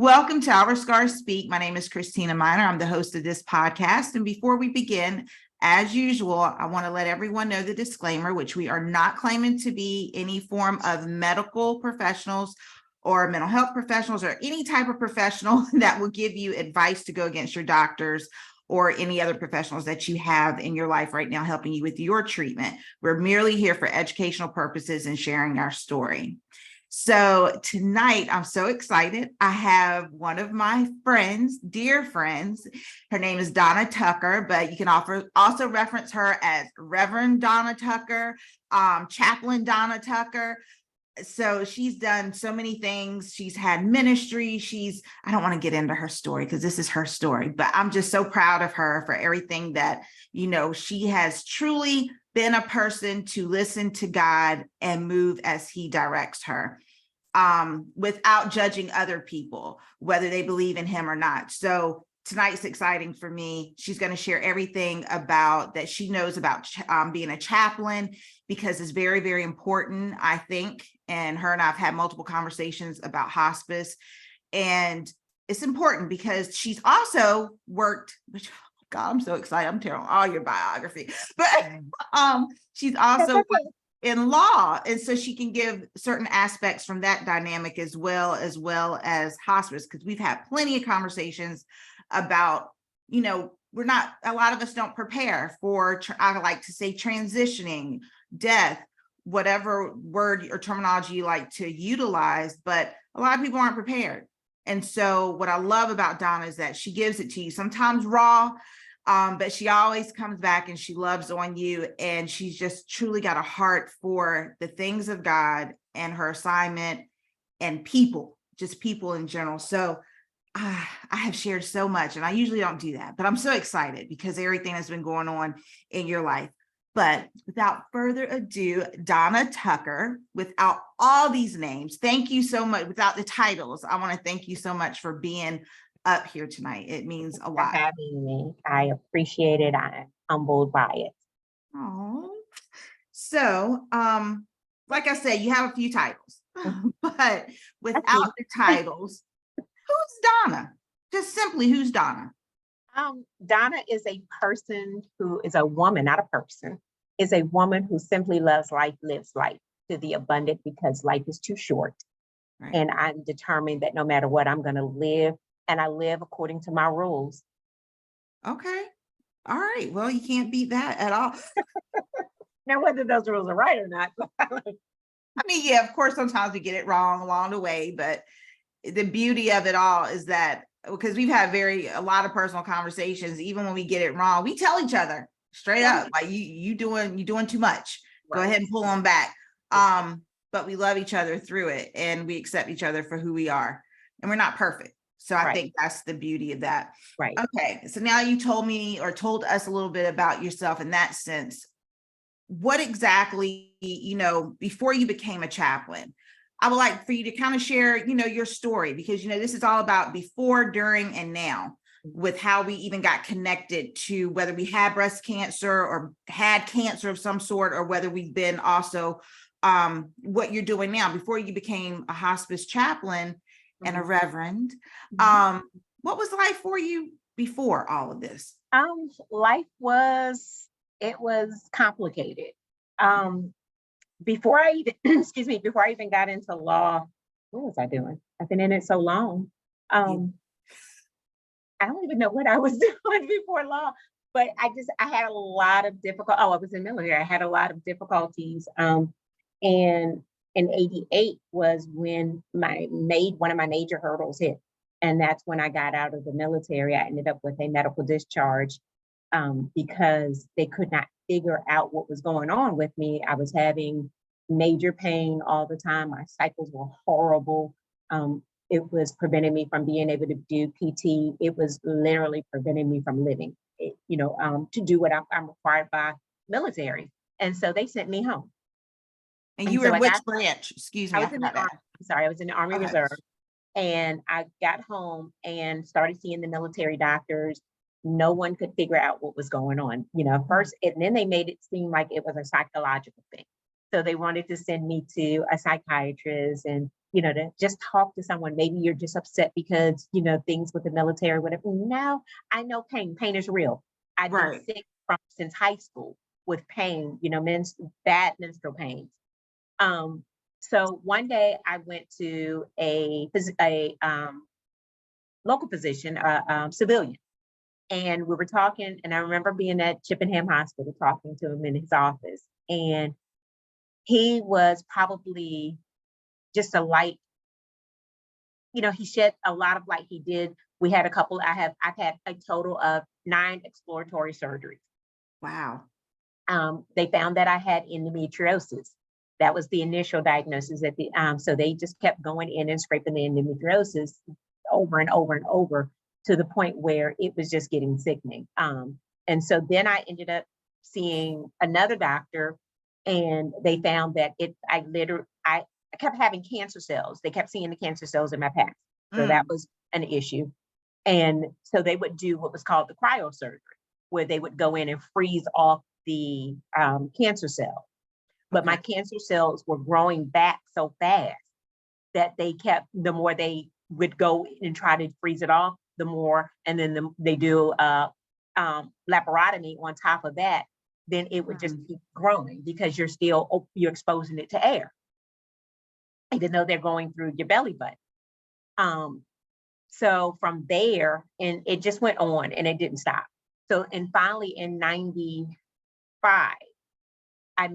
Welcome to Our Scars Speak. My name is Christina Miner. I'm the host of this podcast. And before we begin, as usual, I want to let everyone know the disclaimer, which we are not claiming to be any form of medical professionals or mental health professionals or any type of professional that will give you advice to go against your doctors or any other professionals that you have in your life right now helping you with your treatment. We're merely here for educational purposes and sharing our story. So tonight, I'm so excited. I have one of my friends, dear friends. Her name is Donna Tucker, but you can also reference her as Reverend Donna Tucker, Chaplain Donna Tucker. So she's done so many things. She's had ministry. I don't want to get into her story because this is her story, but I'm just so proud of her for everything that, she has truly been a person to listen to God and move as he directs her, without judging other people, whether they believe in him or not. So tonight's exciting for me. She's going to share everything about that she knows about being a chaplain, because it's very, very important, I think. And her and I've had multiple conversations about hospice. And it's important because she's also worked, which, God, I'm so excited. I'm telling all your biography, but she's also worked in law. And so she can give certain aspects from that dynamic as well as hospice, because we've had plenty of conversations about, a lot of us don't prepare for, I like to say, transitioning, death, whatever word or terminology you like to utilize, but a lot of people aren't prepared. And so what I love about Donna is that she gives it to you, sometimes raw, but she always comes back and she loves on you. And she's just truly got a heart for the things of God and her assignment and people, just people in general. So I have shared so much, and I usually don't do that, but I'm so excited because everything has been going on in your life. But without further ado, Donna Tucker, without all these names, thank you so much. Without the titles, I want to thank you so much for being up here tonight. It means a lot. For having me. I appreciate it. I'm humbled by it. Oh, so like I said, you have a few titles, but without the titles, who's Donna? Just simply, who's Donna? Donna is a person who is a woman, not a person, is a woman who simply loves life, lives life to the abundant, because life is too short. Right. And I'm determined that no matter what, I'm going to live, and I live according to my rules. Okay. All right. Well, you can't beat that at all. Now, whether those rules are right or not. I mean, yeah, of course, sometimes we get it wrong along the way, but the beauty of it all is that, because we've had a lot of personal conversations, even when we get it wrong, we tell each other straight up, like, you doing too much. Right. Go ahead and pull them back. But we love each other through it, and we accept each other for who we are, and we're not perfect. So I think that's the beauty of that. Right. Okay. So now you told us a little bit about yourself in that sense. What exactly, before you became a chaplain, I would like for you to kind of share, your story, because, this is all about before, during, and now, with how we even got connected to whether we had breast cancer or had cancer of some sort, or whether we've been also what you're doing now before you became a hospice chaplain and a reverend. What was life for you before all of this? Life was complicated. Before I even, before I even got into law, what was I doing? I've been in it so long. I don't even know what I was doing before law, but I had a lot of I was in the military. I had a lot of difficulties. And in 88 was when one of my major hurdles hit. And that's when I got out of the military. I ended up with a medical discharge because they could not figure out what was going on with me. I was having major pain all the time. My cycles were horrible. It was preventing me from being able to do PT. It was literally preventing me from living, to do what I'm required by military. And so they sent me home. And you were in which branch? Excuse me. I was in the Army. I was in the Army Reserve. And I got home and started seeing the military doctors. No one could figure out what was going on, first, and then they made it seem like it was a psychological thing. So they wanted to send me to a psychiatrist, and to just talk to someone. Maybe you're just upset because, things with the military, whatever. Now I know pain. Pain is real. I've been Right. sick since high school with pain, bad menstrual pains. So one day I went to a local physician, civilian, and we were talking, and I remember being at Chippenham Hospital talking to him in his office, and he was probably just a light, he shed a lot of light. He did. We had I've had a total of 9 exploratory surgeries. Wow. They found that I had endometriosis. That was the initial diagnosis so they just kept going in and scraping the endometriosis over and over and over to the point where it was just getting sickening. And so then I ended up seeing another doctor, and they found that I kept having cancer cells. They kept seeing the cancer cells in my past. So that was an issue. And so they would do what was called the cryosurgery, where they would go in and freeze off the cancer cell. But my cancer cells were growing back so fast that the more they would go and try to freeze it off, the more, and then they do laparotomy on top of that, then it would just keep growing because you're exposing it to air, even though they're going through your belly button. So from there, and it just went on and it didn't stop. So, and finally in 95, I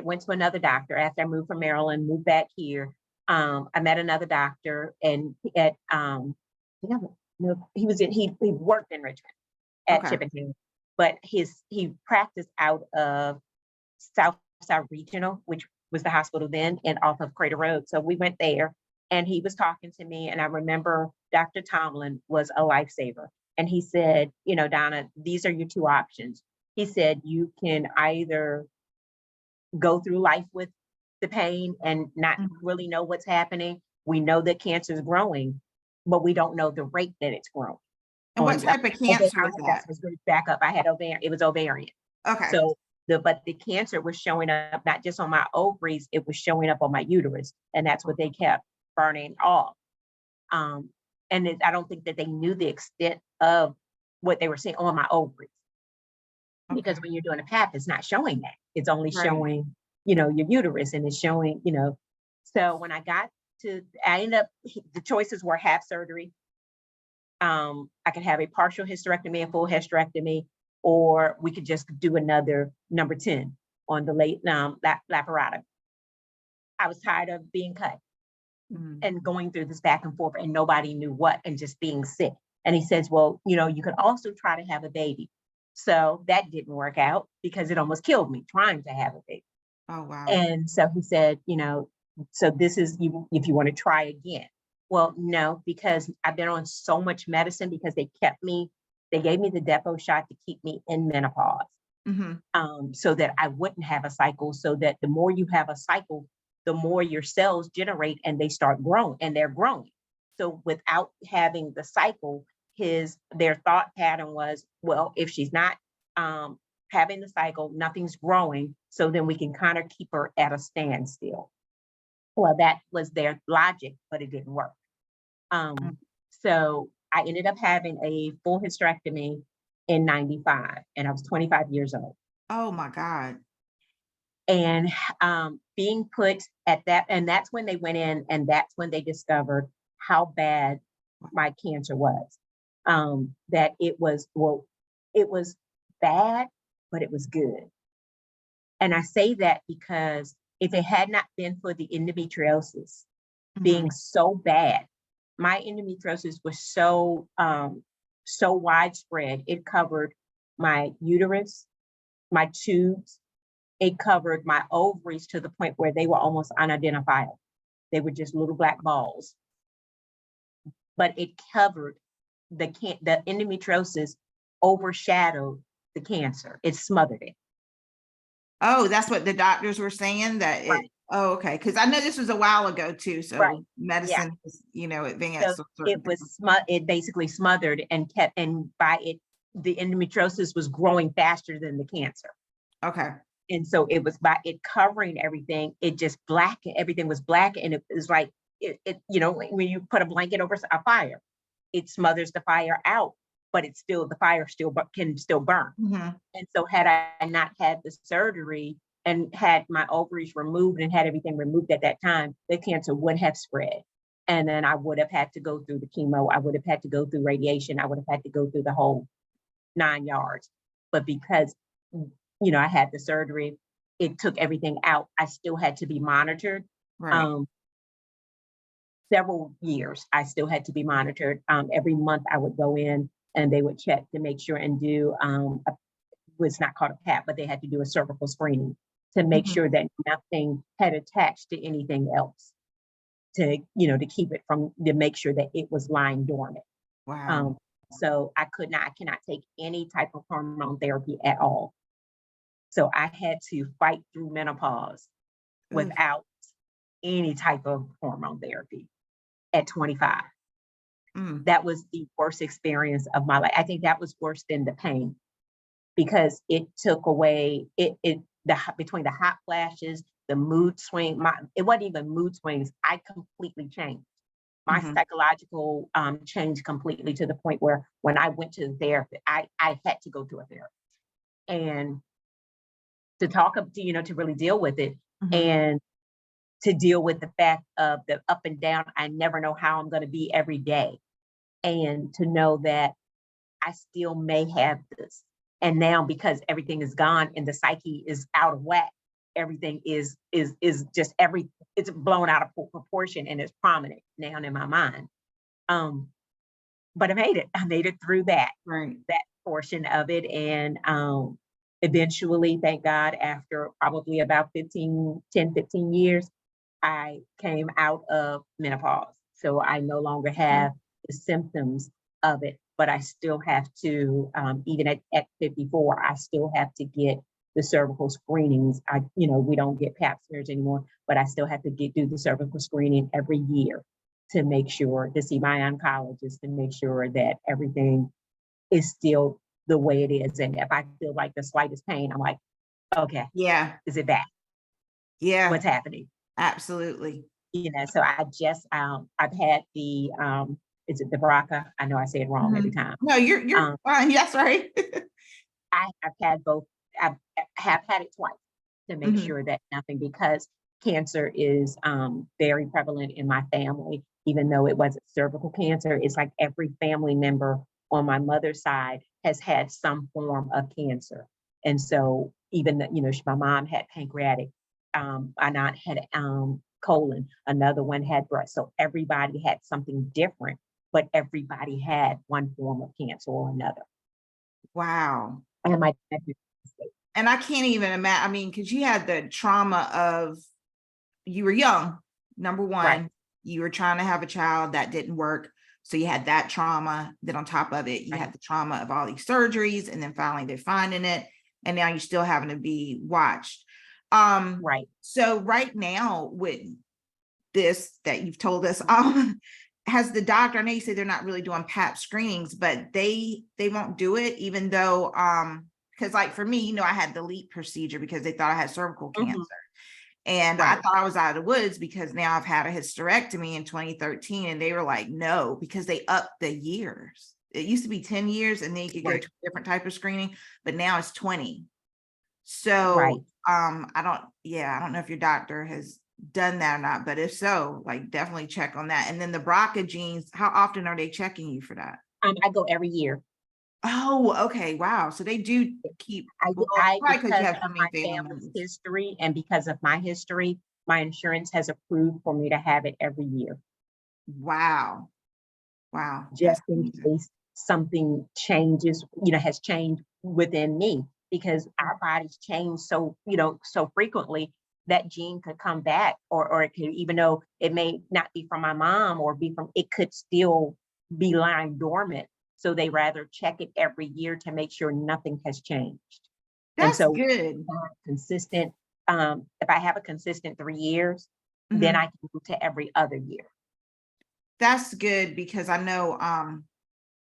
went to another doctor after I moved from Maryland, moved back here. I met another doctor, and he worked in Richmond at Chippenham, but he practiced out of South Regional, which was the hospital then, and off of Crater Road. So we went there, and he was talking to me, and I remember Dr. Tomlin was a lifesaver. And he said, Donna, these are your 2 options. He said, you can either go through life with the pain and not really know what's happening. We know that cancer is growing, but we don't know the rate that it's growing. And what type of cancer was that? Back up. I had ovarian. It was ovarian. Okay. So but the cancer was showing up not just on my ovaries, it was showing up on my uterus, and that's what they kept burning off. I don't think that they knew the extent of what they were seeing on my ovaries. Because when you're doing a pap, it's not showing that. It's only showing, your uterus, and it's showing, So when I ended up, the choices were half surgery. I could have a partial hysterectomy and full hysterectomy, or we could just do another number 10 on the late laparotomy. I was tired of being cut and going through this back and forth, and nobody knew what, and just being sick. And he says, well, you could also try to have a baby. So that didn't work out because it almost killed me trying to have a baby. Oh, wow. And so he said, so this is if you want to try again. Well, no, because I've been on so much medicine because they gave me the depot shot to keep me in menopause. So that I wouldn't have a cycle, so that the more you have a cycle, the more your cells generate and they start growing, and they're growing. So without having the cycle, their thought pattern was, well, if she's not having the cycle, nothing's growing, so then we can kind of keep her at a standstill. Well, that was their logic, but it didn't work. So I ended up having a full hysterectomy in 95, and I was 25 years old. Oh my God. And being put at that, and that's when they went in, and that's when they discovered how bad my cancer was. That it was bad, but it was good. And I say that because if it had not been for the endometriosis being so bad, my endometriosis was so widespread. It covered my uterus, my tubes, it covered my ovaries to the point where they were almost unidentifiable. They were just little black balls. But it covered the endometriosis overshadowed the cancer. It smothered it. Oh, that's what the doctors were saying, that it, Right. Oh, okay. Because I know this was a while ago too. So medicine is, advanced. So it basically smothered and kept, and by it, the endometriosis was growing faster than the cancer. Okay. And so it was by it covering everything, it just everything was black, and it was like when you put a blanket over a fire, it smothers the fire out, but the fire can still burn. Mhm. And so had I not had the surgery and had my ovaries removed and had everything removed at that time, the cancer would have spread. And then I would have had to go through the chemo. I would have had to go through radiation. I would have had to go through the whole 9 yards. But because, I had the surgery, it took everything out. I still had to be monitored. Right. Several years, I still had to be monitored. Every month I would go in and they would check to make sure and do, was not called a PAP, but they had to do a cervical screening to make Mhm. sure that nothing had attached to anything else to keep it to make sure that it was lying dormant. Wow. So I cannot take any type of hormone therapy at all. So I had to fight through menopause Oof. without any type of hormone therapy at 25. Mm. That was the worst experience of my life. I think that was worse than the pain because it took away between the hot flashes, the mood swing. It wasn't even mood swings. I completely changed. My Mhm. psychological changed completely to the point where when I went to the therapist, I had to go to a therapist and to to really deal with it Mhm. and to deal with the fact of the up and down. I never know how I'm going to be every day. And to know that I still may have this. And now because everything is gone and the psyche is out of whack, everything is just it's blown out of proportion and it's prominent now in my mind. But I made it. I made it through Right. that portion of it. And eventually, thank God, after probably about 15 years, I came out of menopause. So I no longer Mhm. have the symptoms of it, but I still have to, even at 54, I still have to get the cervical screenings. We don't get pap smears anymore, but I still have to do the cervical screening every year to make sure to see my oncologist to make sure that everything is still the way it is. And if I feel like the slightest pain, I'm like, okay, Yeah. is it back? Yeah. What's happening? Absolutely. So I just I've had the is it the BRCA? I know I say it wrong every Mhm. time. No, you're Um fine. Yes, right. I've had both. I have had it twice to make Mhm. sure that nothing, because cancer is very prevalent in my family. Even though it wasn't cervical cancer, it's like every family member on my mother's side has had some form of cancer. And so even my mom had pancreatic, my aunt had colon, another one had breast. So everybody had something different, but everybody had one form of cancer or another. Wow. And my nephew. And I can't even imagine. I mean, because you had the trauma of you were young. Number Right. one, you were trying to have a child that didn't work. So you had that trauma. Then on top of it, you Right. had the trauma of all these surgeries, and then finally they're finding it. And now you're still having to be watched. Right. So right now with this that you've told us, has the doctor, I know you say they're not really doing pap screenings, but they won't do it, even though because like for me, I had the LEAP procedure because they thought I had cervical cancer. Mhm. And I Right. thought I was out of the woods because now I've had a hysterectomy in 2013, and they were like, no, because they upped the years. It used to be 10 years and then you could go Right. to a different type of screening, but now it's 20. So Right. I don't know if your doctor has done that or not, but if so, like definitely check on that. And then the BRCA genes, how often are they checking you for that? I go every year. Oh, okay. Wow. So they do keep, well, probably because you Because have so of many my family family's members. history and because of my history, my insurance has approved for me to have it every year, Wow. Wow. That's just in amazing. case something has changed within me, because our bodies change so frequently that gene could come back, or it could, even though it may not be from my mom or it could still be lying dormant. So they rather check it every year to make sure nothing has changed. And That's so good. consistent, if I have a consistent 3 years, then Mhm. I can move to every other year. That's good because I know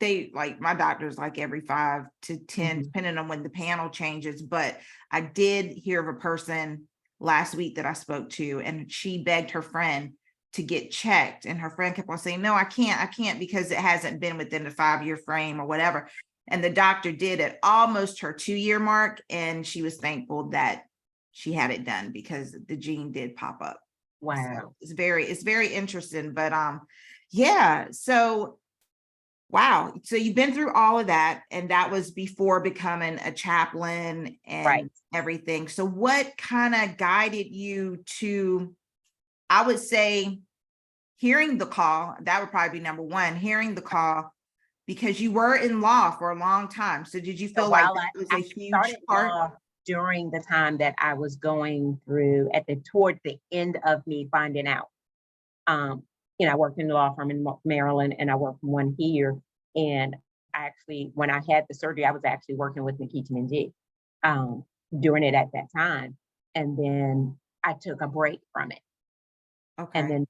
they like my doctor's like every 5 to 10, Mhm. depending on when the panel changes. But I did hear of a person last week that I spoke to, and she begged her friend to get checked. And her friend kept on saying, no, I can't because it hasn't been within the 5-year frame or whatever. And the doctor did at almost her 2-year mark. And she was thankful that she had it done because the gene did pop up. Wow. So it's very interesting, but yeah. So wow. So you've been through all of that, and that was before becoming a chaplain and Right. everything. So what kind of guided you to, I would say, hearing the call? That would probably be number one, hearing the call, because you were in law for a long time. So did you So feel like while that was I a huge started part? law during the time that I was going through toward the end of me finding out. I worked in the law firm in Maryland, and I worked one here. And actually, when I had the surgery, I was actually working with McKeachin and G, doing it at that time. And then I took a break from it, and Okay.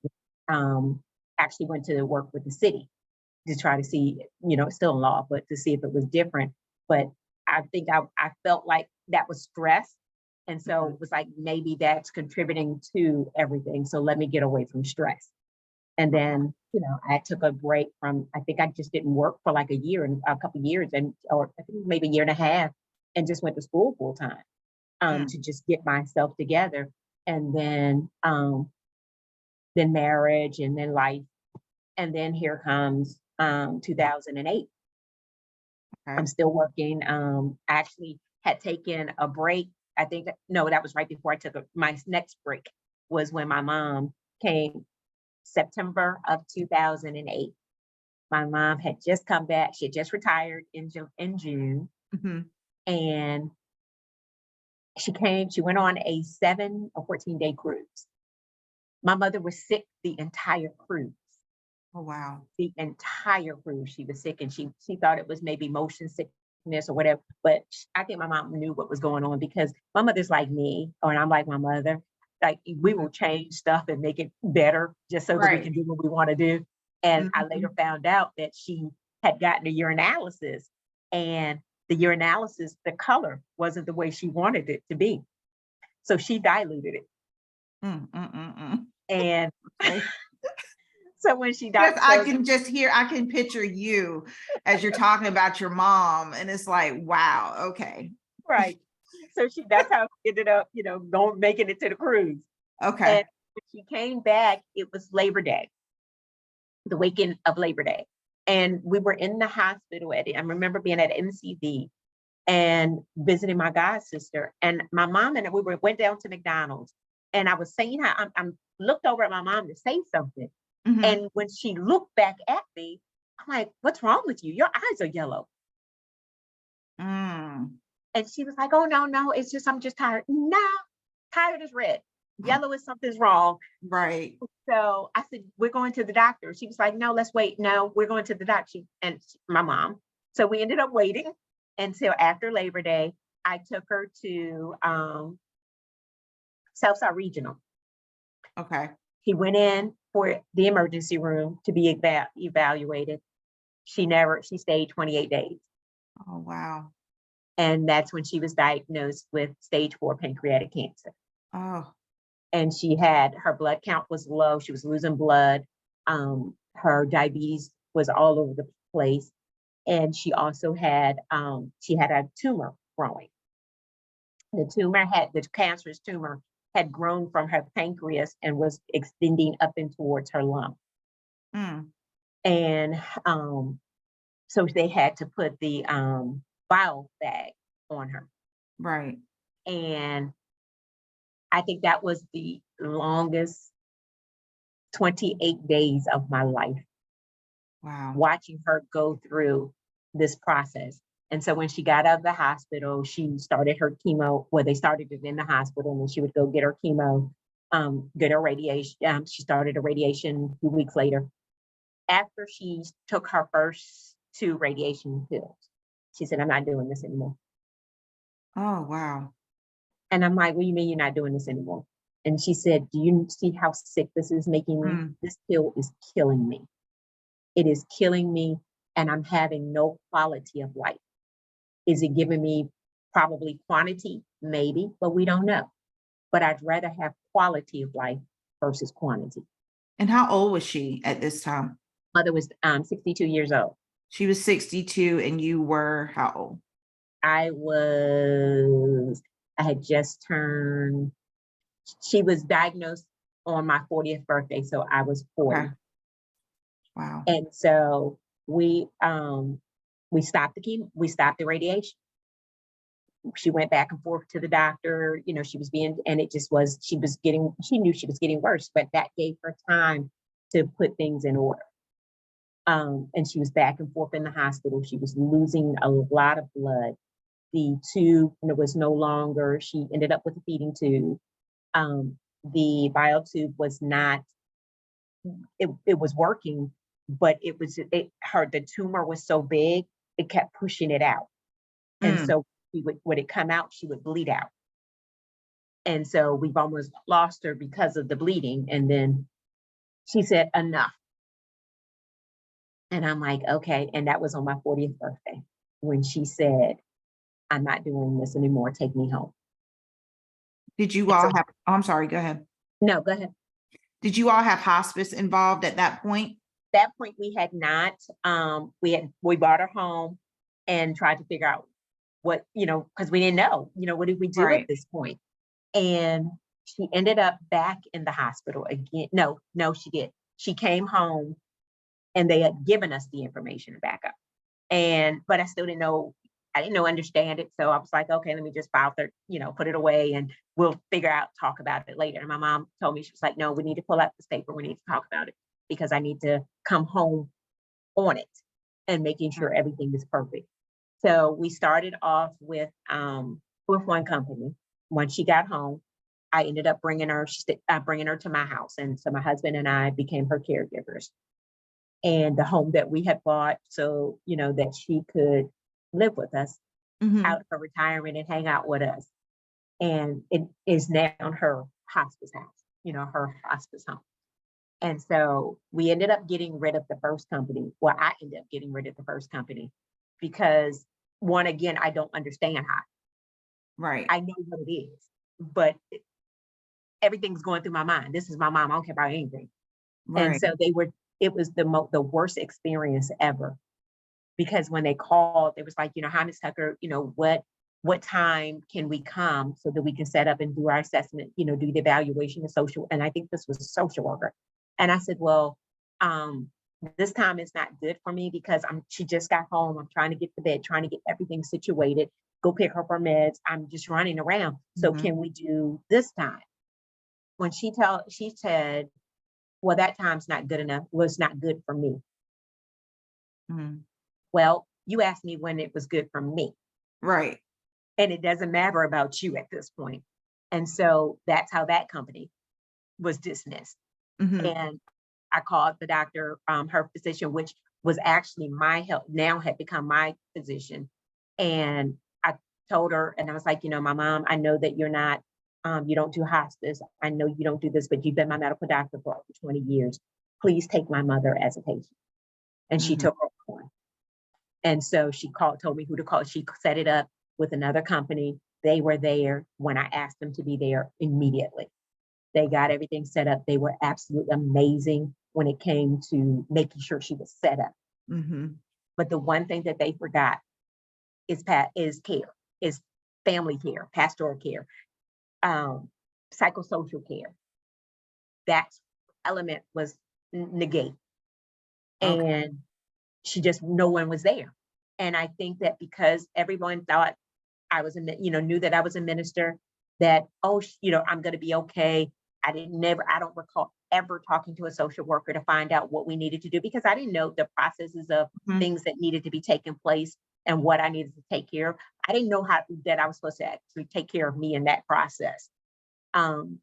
then actually went to work with the city to try to see, it's still in law, but to see if it was different. But I think I felt like that was stress. And so it was like, maybe that's contributing to everything. So let me get away from stress. And then, I took a break from, I think I just didn't work for like a couple of years, or I think maybe a year and a half, and just went to school full time to just get myself together. And then marriage, and then life. And then here comes 2008. Okay. I'm still working. I actually had taken a break. I think no, that was right before I took my next break, was when my mom came, September of 2008. My mom had just come back. She had just retired in June. Mhm. And she went on a 7 or 14-day cruise. My mother was sick the entire cruise. Oh, wow. The entire cruise, she was sick, and she thought it was maybe motion sickness or whatever. But I think my mom knew what was going on, because my mother's like me, or I'm like my mother. Like, we will change stuff and make it better just so that we can Right. do what we want to do. And I later Mhm. found out that she had gotten a urinalysis, and the urinalysis, the color wasn't the way she wanted it to be. So she diluted it. Mm, mm, mm, mm. And Okay. so when she Yes, got, I so can just hear, I can picture you as you're talking about your mom, and it's like, wow, okay. right. So that's how she ended up, making it to the cruise. Okay. And when she came back, it was Labor Day, the weekend of Labor Day. And we were in the hospital I remember being at MCV and visiting my god sister. And my mom and we went down to McDonald's. And I was saying how I'm looked over at my mom to say something. Mhm. And when she looked back at me, I'm like, what's wrong with you? Your eyes are yellow. Mm. And she was like, oh, no, it's just, I'm just tired. No, tired is red. Yellow is something's wrong. Right. So I said, we're going to the doctor. She was like, no, let's wait. No, we're going to the doctor. My mom. So we ended up waiting until after Labor Day. I took her to Southside Regional. Okay. She went in for the emergency room to be evaluated. She stayed 28 days. Oh, wow. And that's when she was diagnosed with stage 4 pancreatic cancer. Oh, And her blood count was low. She was losing blood. Her diabetes was all over the place. And she also had a tumor growing. The cancerous tumor had grown from her pancreas and was extending up and towards her lung. mm. And so they had to put the bile bag on her. Right. And I think that was the longest 28 days of my life, Wow. watching her go through this process. And so when she got out of the hospital, she started her chemo. Well, they started it in the hospital, and then she would go get her chemo, get her radiation. She started a radiation a few weeks later. After she took her first 2 radiation pills, she said, I'm not doing this anymore. Oh, wow. And I'm like, what do you mean you're not doing this anymore? And she said, do you see how sick this is making me? Mm. This pill is killing me. It is killing me, and I'm having no quality of life. Is it giving me probably quantity? Maybe, but we don't know. But I'd rather have quality of life versus quantity. And how old was she at this time? Mother was 62 years old. She was 62 and you were how old? I had just turned, she was diagnosed on my 40th birthday, so I was 40. Okay. Wow. And so we stopped the radiation. She went back and forth to the doctor, you know, she knew she was getting worse, but that gave her time to put things in order. And she was back and forth in the hospital. She was losing a lot of blood. The tube was no longer, she ended up with a feeding tube. The bio tube was not, it was working, but the tumor was so big, it kept pushing it out. And so when it come out, she would bleed out. And so we've almost lost her because of the bleeding. And then she said, enough. And I'm like, okay. And that was on my 40th birthday when she said, I'm not doing this anymore. Take me home. Did you all have, oh, I'm sorry, go ahead. No, go ahead. Did you all have hospice involved at that point? That point we had not. We bought her home and tried to figure out what, because we didn't know, what did we do Right. at this point? And she ended up back in the hospital again. No, she did. She came home and they had given us the information to back up. But I still didn't know, understand it. So I was like, okay, let me just file it, put it away and we'll talk about it later. And my mom told me, she was like, no, we need to pull out this paper. We need to talk about it because I need to come home on it and making sure everything is perfect. So we started off with one company. When she got home, I ended up bringing her to my house. And so my husband and I became her caregivers. And the home that we had bought, so, that she could live with us out for retirement and hang out with us. And it is now her hospice house, her hospice home. And so we ended up getting rid of the first company. Well, I ended up getting rid of the first company because again, I don't understand how. Right. I know what it is, but everything's going through my mind. This is my mom. I don't care about anything. Right. And so it was the worst experience ever. Because when they called, it was like, hi, Ms. Tucker, what time can we come so that we can set up and do our assessment, do the evaluation of social. And I think this was a social worker. And I said, well, this time is not good for me because she just got home. I'm trying to get to bed, trying to get everything situated, go pick up her meds. I'm just running around. So can we do this time? When she said, well, that time's not good enough. Well, it's not good for me. Well, you asked me when it was good for me. Right. And it doesn't matter about you at this point. And so that's how that company was dismissed. And I called the doctor, her physician, which was actually my help, now had become my physician. And I told her, and I was like, my mom, I know that you're not, you don't do hospice. I know you don't do this, but you've been my medical doctor for over 20 years. Please take my mother as a patient. And she took her on. And so she told me who to call. She set it up with another company. They were there when I asked them to be there immediately. They got everything set up. They were absolutely amazing when it came to making sure she was set up. But the one thing that they forgot is care, is family care, pastoral care, psychosocial care. That element was negate. Okay. And no one was there. And I think that because everyone thought I was, knew that I was a minister, that, I'm going to be okay. I don't recall ever talking to a social worker to find out what we needed to do because I didn't know the processes of things that needed to be taking place and what I needed to take care of. I didn't know that I was supposed to actually take care of me in that process. And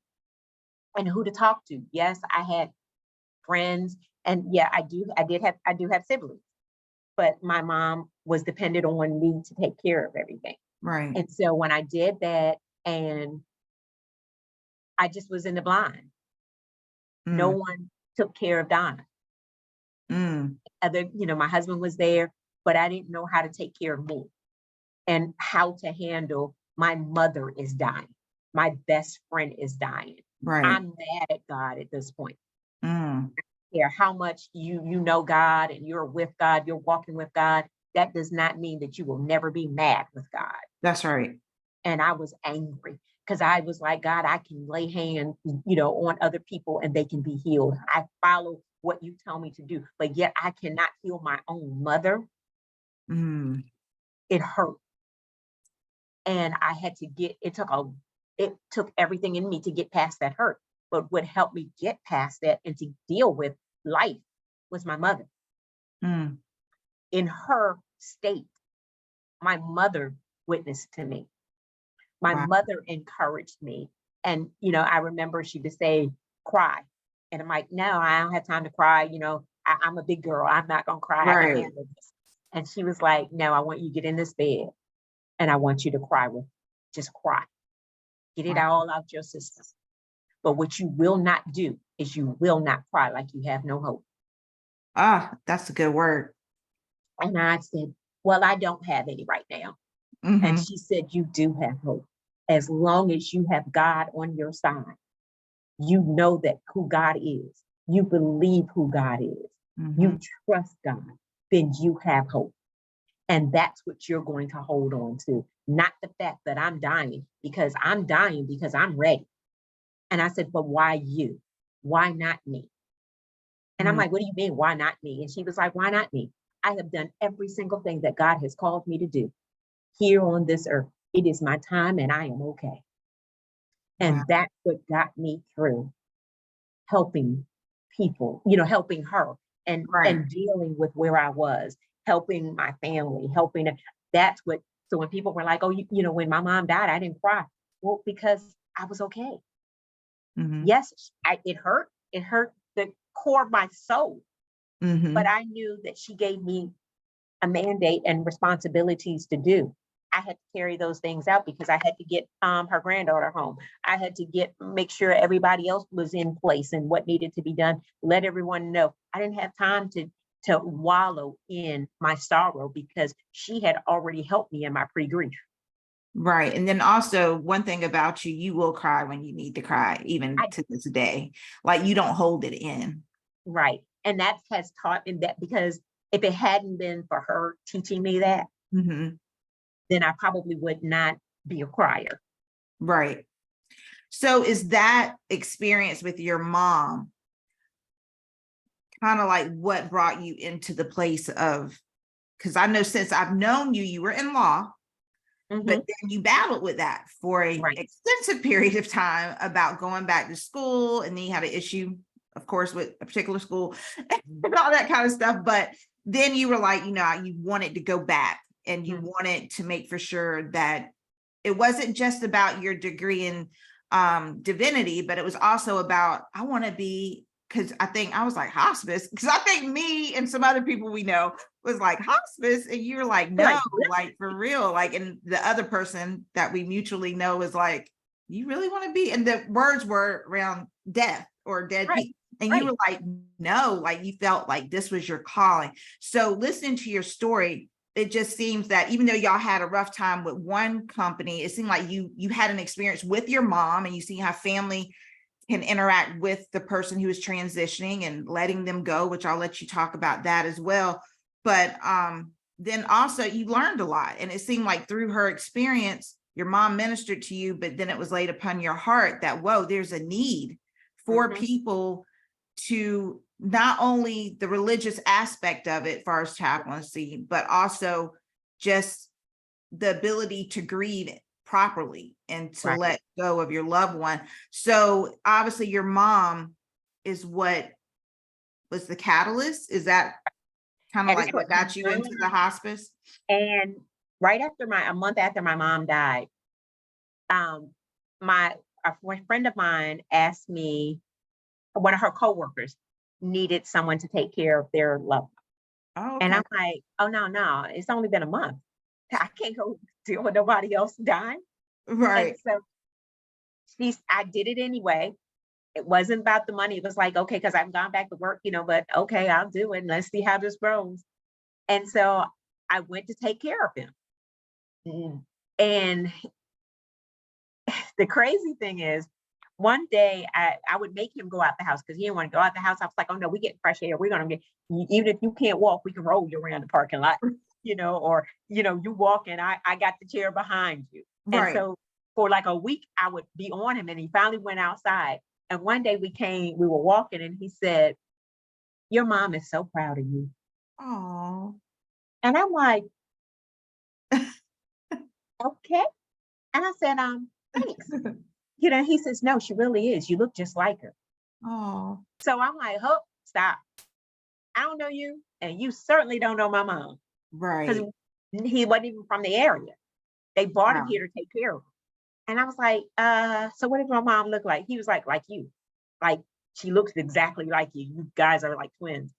who to talk to. Yes, I had friends, and yeah, I do have siblings, but my mom was dependent on me to take care of everything. Right. And so when I did that, and I just was in the blind. No one took care of Donna. My husband was there, but I didn't know how to take care of me and how to handle my mother is dying. My best friend is dying. Right. I'm mad at God at this point. Mm, Care how much you know God and you're with God, you're walking with God. That does not mean that you will never be mad with God. that's right. And I was angry because I was like, God, I can lay hands, on other people and they can be healed. I follow what you tell me to do, but yet I cannot heal my own mother. Mm, It hurt. And I had to it took everything in me to get past that hurt. But what helped me get past that and to deal with life was my mother. mm, In her state, my mother witnessed to me. My wow. mother encouraged me. And, I remember she would say, cry. And I'm like, no, I don't have time to cry. I'm a big girl. I'm not going to cry. I can Right. handle this. And she was like, no, I want you to get in this bed and I want you to cry just cry. Get it Wow. all out your system. But what you will not do is you will not cry like you have no hope. Ah, that's a good word. And I said, well, I don't have any right now. And Mm-hmm. she said, you do have hope. As long as you have God on your side, you know that who God is, you believe who God is, Mm-hmm. you trust God, then you have hope. And that's what you're going to hold on to, not the fact that I'm dying because I'm ready. And I said, but why you? Why not me? And I'm Mm, like, what do you mean, why not me? And she was like, why not me? I have done every single thing that God has called me to do here on this earth. It is my time and I am okay. wow. And that's what got me through helping people, helping her Right. and dealing with where I was, helping my family, that's what, so when people were like, oh, when my mom died, I didn't cry. Well, because I was okay. Mm-hmm. Yes, it hurt. It hurt the core of my soul, but Mm-hmm. I knew that she gave me a mandate and responsibilities to do. I had to carry those things out because I had to get her granddaughter home. I had to make sure everybody else was in place and what needed to be done. Let everyone know. I didn't have time to wallow in my sorrow because she had already helped me in my pre-grief. Right. And then also one thing about you, you will cry when you need to cry, even I to this day. Like you don't hold it in. Right. And that has taught me that, because if it hadn't been for her teaching me that, Mm-hmm. then I probably would not be a crier. Right. So is that experience with your mom kind of like what brought you into the place of, because I know since I've known you, you were in law, but Mhm. then you battled with that for an Right. extensive period of time about going back to school. And then you had an issue, of course, with a particular school and all that kind of stuff. But then you were like, you wanted to go back and you Mhm. wanted to make for sure that it wasn't just about your degree in divinity, but it was also about, I want to be, because I think I was like hospice, because I think me and some other people we know was like hospice, and you were like, no, Like, what? like for real, like, and the other person that we mutually know is like, you really want to be, and the words were around death or dead Right. people, and you Right. were like, no, like you felt like this was your calling. So listening to your story, it just seems that even though y'all had a rough time with one company, it seemed like you had an experience with your mom, and you see how family can interact with the person who is transitioning and letting them go, which I'll let you talk about that as well. But then also you learned a lot, and it seemed like through her experience, your mom ministered to you, but then it was laid upon your heart that, whoa, there's a need for Mhm. people to not only the religious aspect of it, far as chaplaincy, but also just the ability to grieve properly and to Right. let go of your loved one. So obviously your mom is what was the catalyst. Is that kind of And it's like what what got you into the hospice? and right after a month after my mom died, um, a friend of mine asked me, one of her coworkers needed someone to take care of their loved one. Oh, And okay. I'm like, oh no, it's only been a month. I can't go deal with nobody else dying. And Right. so I did it anyway. It wasn't about the money. It was like, okay, because I've gone back to work, but okay, I'll do it. And let's see how this grows. And so I went to take care of him. Mm. And the crazy thing is, one day I would make him go out the house because he didn't want to go out the house. I was like, oh no, we get fresh air. We're gonna get, even if you can't walk, we can roll you around the parking lot, or you walk and I got the chair behind you. And Right. so for like a week, I would be on him, and he finally went outside. And one day we were walking, and he said, "Your mom is so proud of you." Oh. And I'm like, okay. And I said, thanks. He says, no, she really is. You look just like her. Oh. So I'm like, oh, stop. I don't know you, and you certainly don't know my mom. Because Right. he wasn't even from the area. They brought him Wow. here to take care of him. And I was like, so what does my mom look like? He was like you. Like, she looks exactly like you. You guys are like twins.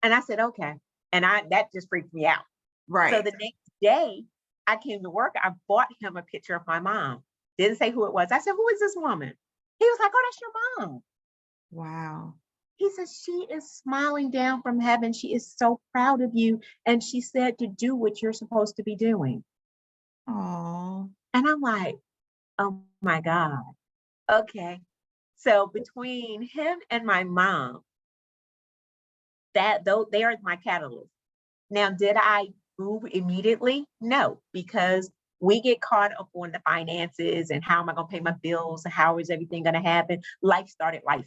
And I said, okay. And that just freaked me out. So Right. the next day I came to work, I bought him a picture of my mom. Didn't say who it was. I said, who is this woman? He was like, oh, that's your mom. Wow. He says, she is smiling down from heaven. She is so proud of you. And she said to do what you're supposed to be doing. Oh. And I'm like, oh my God. Okay. So between him and my mom, though they are my catalyst. Now, did I move immediately? No, because we get caught up on the finances and how am I going to pay my bills? How is everything going to happen? Life started life.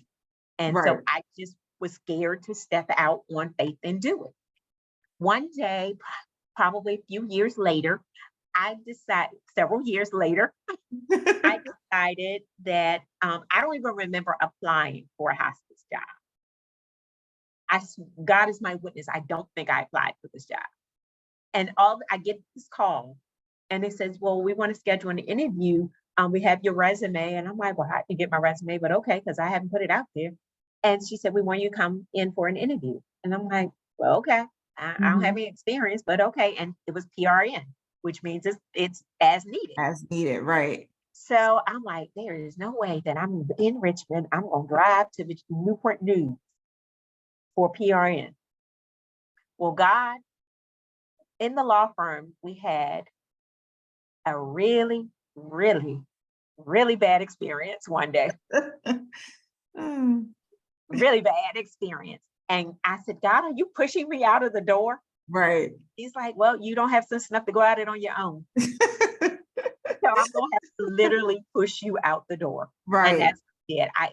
And Right. so I just was scared to step out on faith and do it. One day, probably a few years later, several years later, I decided that I don't even remember applying for a hospice job. God is my witness. I don't think I applied for this job. And I get this call, and it says, well, we want to schedule an interview. We have your resume. And I'm like, well, I can get my resume, but okay, because I haven't put it out there. And she said, we want you to come in for an interview. And I'm like, well, okay. I don't have any experience, but okay. And it was PRN, which means it's as needed. As needed. Right. So I'm like, there is no way that I'm in Richmond. I'm going to drive to the Newport News for PRN. Well, God, in the law firm, we had a really, really, really bad experience one day. Mm. Really bad experience. And I said, God, are you pushing me out of the door? Right. He's like, well, you don't have sense enough to go out it on your own. So I'm going to have to literally push you out the door. Right. And that's it. I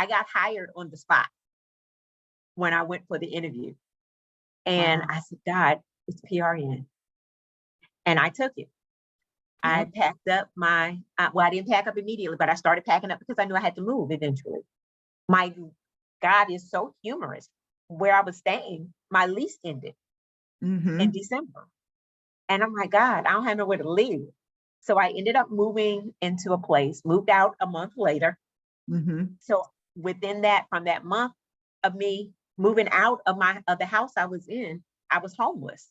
got hired on the spot when I went for the interview. And Wow. I said, God, it's PRN. And I took it. I Yep. packed up I didn't pack up immediately, but I started packing up because I knew I had to move eventually. My God is so humorous. Where I was staying, my lease ended in December. And I'm like, God, I don't have nowhere to live. So I ended up moving into a place, moved out a month later. So from that month of me moving out of the house I was in, I was homeless.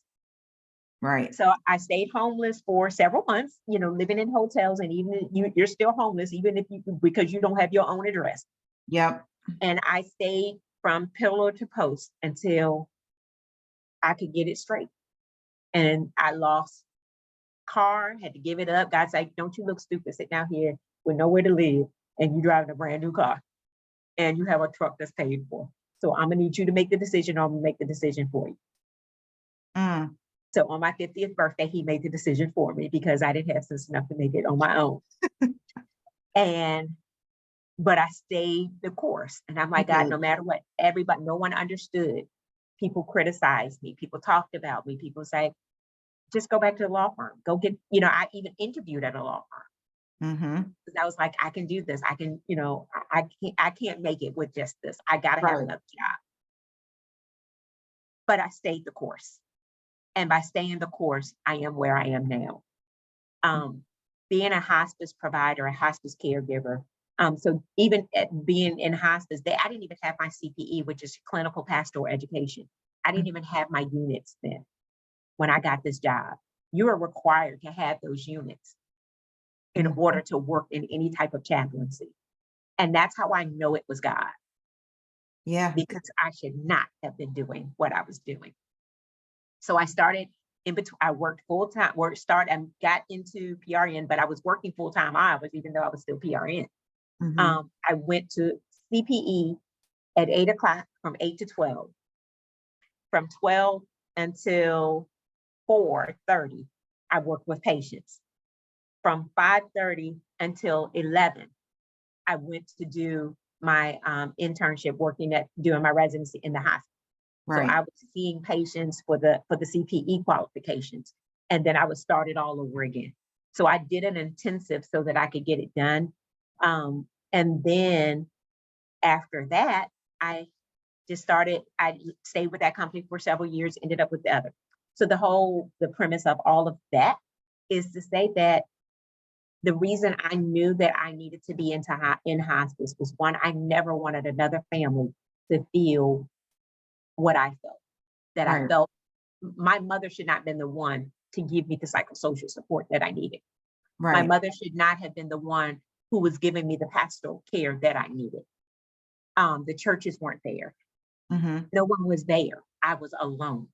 Right. So I stayed homeless for several months, living in hotels, and even you're still homeless, even because you don't have your own address. Yep. And I stayed from pillar to post until I could get it straight. And I lost car, had to give it up. God's like, don't you look stupid sitting out here with nowhere to live, and you driving a brand new car, and you have a truck that's paid for. So I'm gonna need you to make the decision, or I'm gonna make the decision for you. So on my 50th birthday, he made the decision for me because I didn't have sense enough to make it on my own. But I stayed the course. And I'm like, God, no matter what, everybody, no one understood. People criticized me. People talked about me. People say, just go back to the law firm. Go get, I even interviewed at a law firm. Because I was like, I can do this. I can, I can't make it with just this. I got to have another job. But I stayed the course. And by staying the course, I am where I am now. Being a hospice provider, a hospice caregiver. So even being in hospice, I didn't even have my CPE, which is clinical pastoral education. I didn't even have my units then when I got this job. You are required to have those units in order to work in any type of chaplaincy. And that's how I know it was God. Yeah. Because I should not have been doing what I was doing. So I started in between. I worked full time, and got into PRN, but I was working full time hours, even though I was still PRN. Mhm. I went to CPE at 8 o'clock from 8 to 12. From 12 until 4:30, I worked with patients. From 5:30 until 11, I went to do my internship working at doing my residency in the hospital. So Right. I was seeing patients for the CPE qualifications, and then I would start it all over again. So I did an intensive so that I could get it done. And then after that, I I stayed with that company for several years, ended up with the other. So the premise of all of that is to say that the reason I knew that I needed to be in hospice was, one, I never wanted another family to feel what I felt. That I Right. felt my mother should not have been the one to give me the psychosocial support that I needed. My Right. mother should not have been the one who was giving me the pastoral care that I needed. The churches weren't there. Mhm. No one was there. I was alone.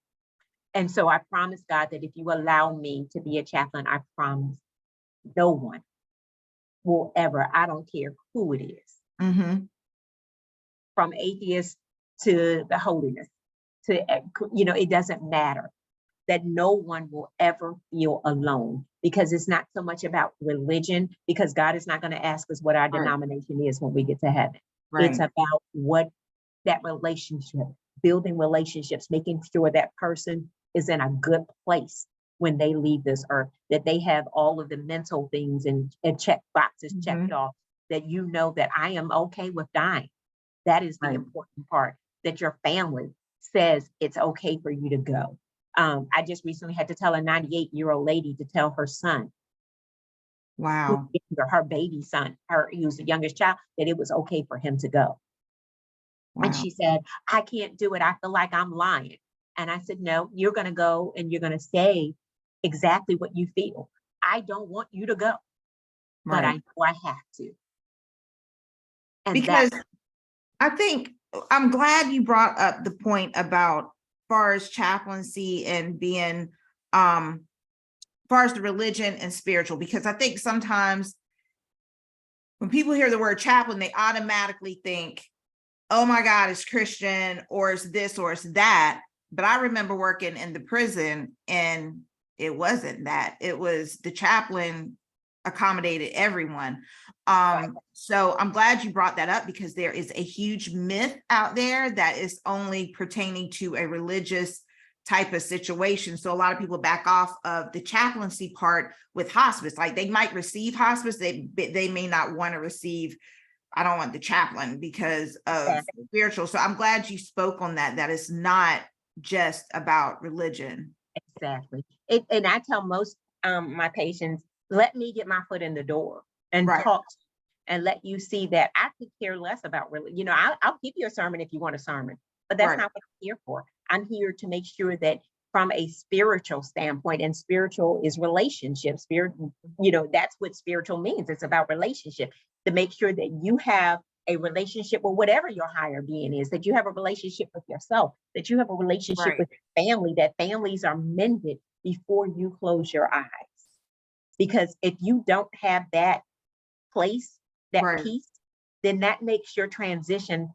And so I promised God that if you allow me to be a chaplain, I promise no one will ever, I don't care who it is, Mhm. from atheist to the holiness, to, it doesn't matter, that no one will ever feel alone, because it's not so much about religion, because God is not going to ask us what our Right. denomination is when we get to heaven. It's Right. about what that relationship, building relationships, making sure that person is in a good place when they leave this earth, that they have all of the mental things and check boxes checked Mhm. off, that you know that I am okay with dying. That is the Right. important part, that your family says it's okay for you to go. I just recently had to tell a 98-year-old lady to tell her son, who's Wow. younger, her baby son, he was the youngest child, that it was okay for him to go. And Wow. she said, I can't do it. I feel like I'm lying. And I said, no, you're going to go and you're going to say exactly what you feel. I don't want you to go, but I Right. know I have to. And Because that's I think I'm glad you brought up the point about far as chaplaincy and being far as the religion and spiritual, because I think sometimes when people hear the word chaplain, they automatically think, oh my God, it's Christian, or it's this, or it's that. But I remember working in the prison and it wasn't that. It was the chaplain accommodated everyone. right. So I'm glad you brought that up, because there is a huge myth out there that is only pertaining to a religious type of situation. So a lot of people back off of the chaplaincy part with hospice. Like they might receive hospice, they may not want to receive, I don't want the chaplain because of Exactly. spiritual. So I'm glad you spoke on that, that it's not just about religion. Exactly. And I tell most my patients, let me get my foot in the door and Right. talk and let you see that I could care less about really, I'll give you a sermon if you want a sermon, but that's Right. not what I'm here for. I'm here to make sure that from a spiritual standpoint, and spiritual is relationship, spirit, that's what spiritual means. It's about relationship, to make sure that you have a relationship with whatever your higher being is, that you have a relationship with yourself, that you have a relationship Right. with family, that families are mended before you close your eyes. Because if you don't have that place, that Right. peace, then that makes your transition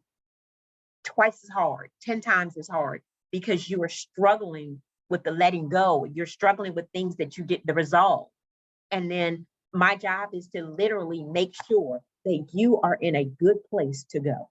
twice as hard, 10 times as hard, because you are struggling with the letting go. You're struggling with things that you get the resolve. And then my job is to literally make sure that you are in a good place to go.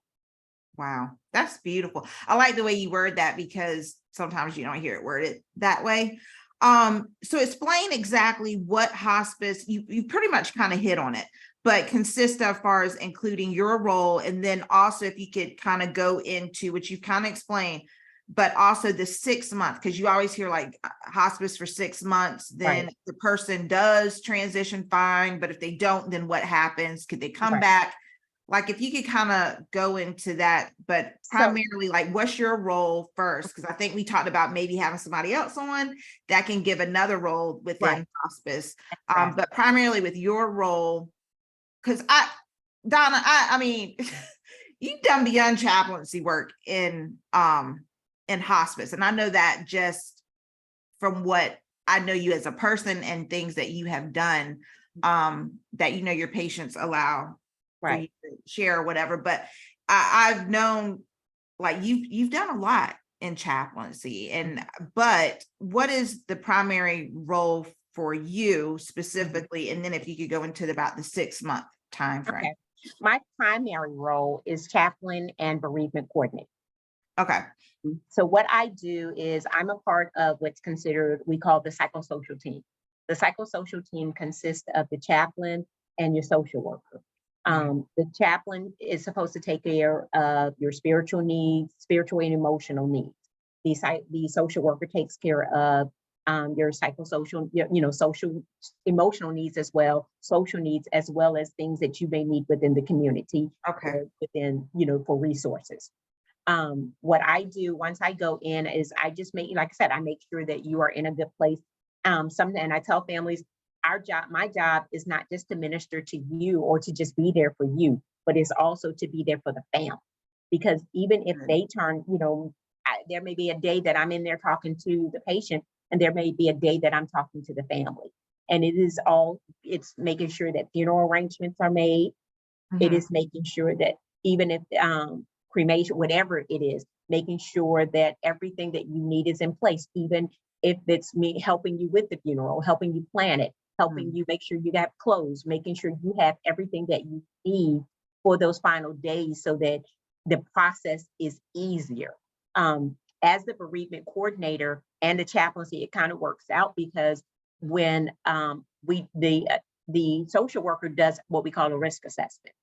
Wow. That's beautiful. I like the way you word that, because sometimes you don't hear it worded that way. So explain exactly what hospice, you pretty much kind of hit on it, but consists of, far as including your role. And then also if you could kind of go into, which you've kind of explained, but also the 6 months, because you always hear like hospice for 6 months, then Right. the person does transition fine, but if they don't, then what happens? Could they come Right. back? Like if you could kind of go into that, but So primarily like what's your role first? Because I think we talked about maybe having somebody else on that can give another role within right. hospice. Exactly. But primarily with your role, because Donna, I mean, you've done beyond chaplaincy work in hospice. And I know that just from what I know you as a person and things that you have done, that your patients allow for you Right. to share or whatever, but I've known, like, you've done a lot in chaplaincy, and but what is the primary role for you specifically? And then if you could go into about the 6-month time frame. Okay. My primary role is chaplain and bereavement coordinator. Okay. So what I do is I'm a part of what's considered, we call the psychosocial team. The psychosocial team consists of the chaplain and your social worker. The chaplain is supposed to take care of your spiritual needs, spiritual and emotional needs. The social worker takes care of your psychosocial, social, emotional needs as well, social needs, as well as things that you may need within the community, Okay. or within, for resources. What I do once I go in is I just make, like I said, I make sure that you are in a good place. And I tell families, my job is not just to minister to you or to just be there for you, but it's also to be there for the family. Because even if they turn, there may be a day that I'm in there talking to the patient, and there may be a day that I'm talking to the family. And it's making sure that funeral arrangements are made. It is making sure that even if cremation, whatever it is, making sure that everything that you need is in place, even if it's me helping you with the funeral, helping you plan it, helping you make sure you have clothes, making sure you have everything that you need for those final days so that the process is easier. As the bereavement coordinator and the chaplaincy, it kind of works out because when the social worker does what we call a risk assessment,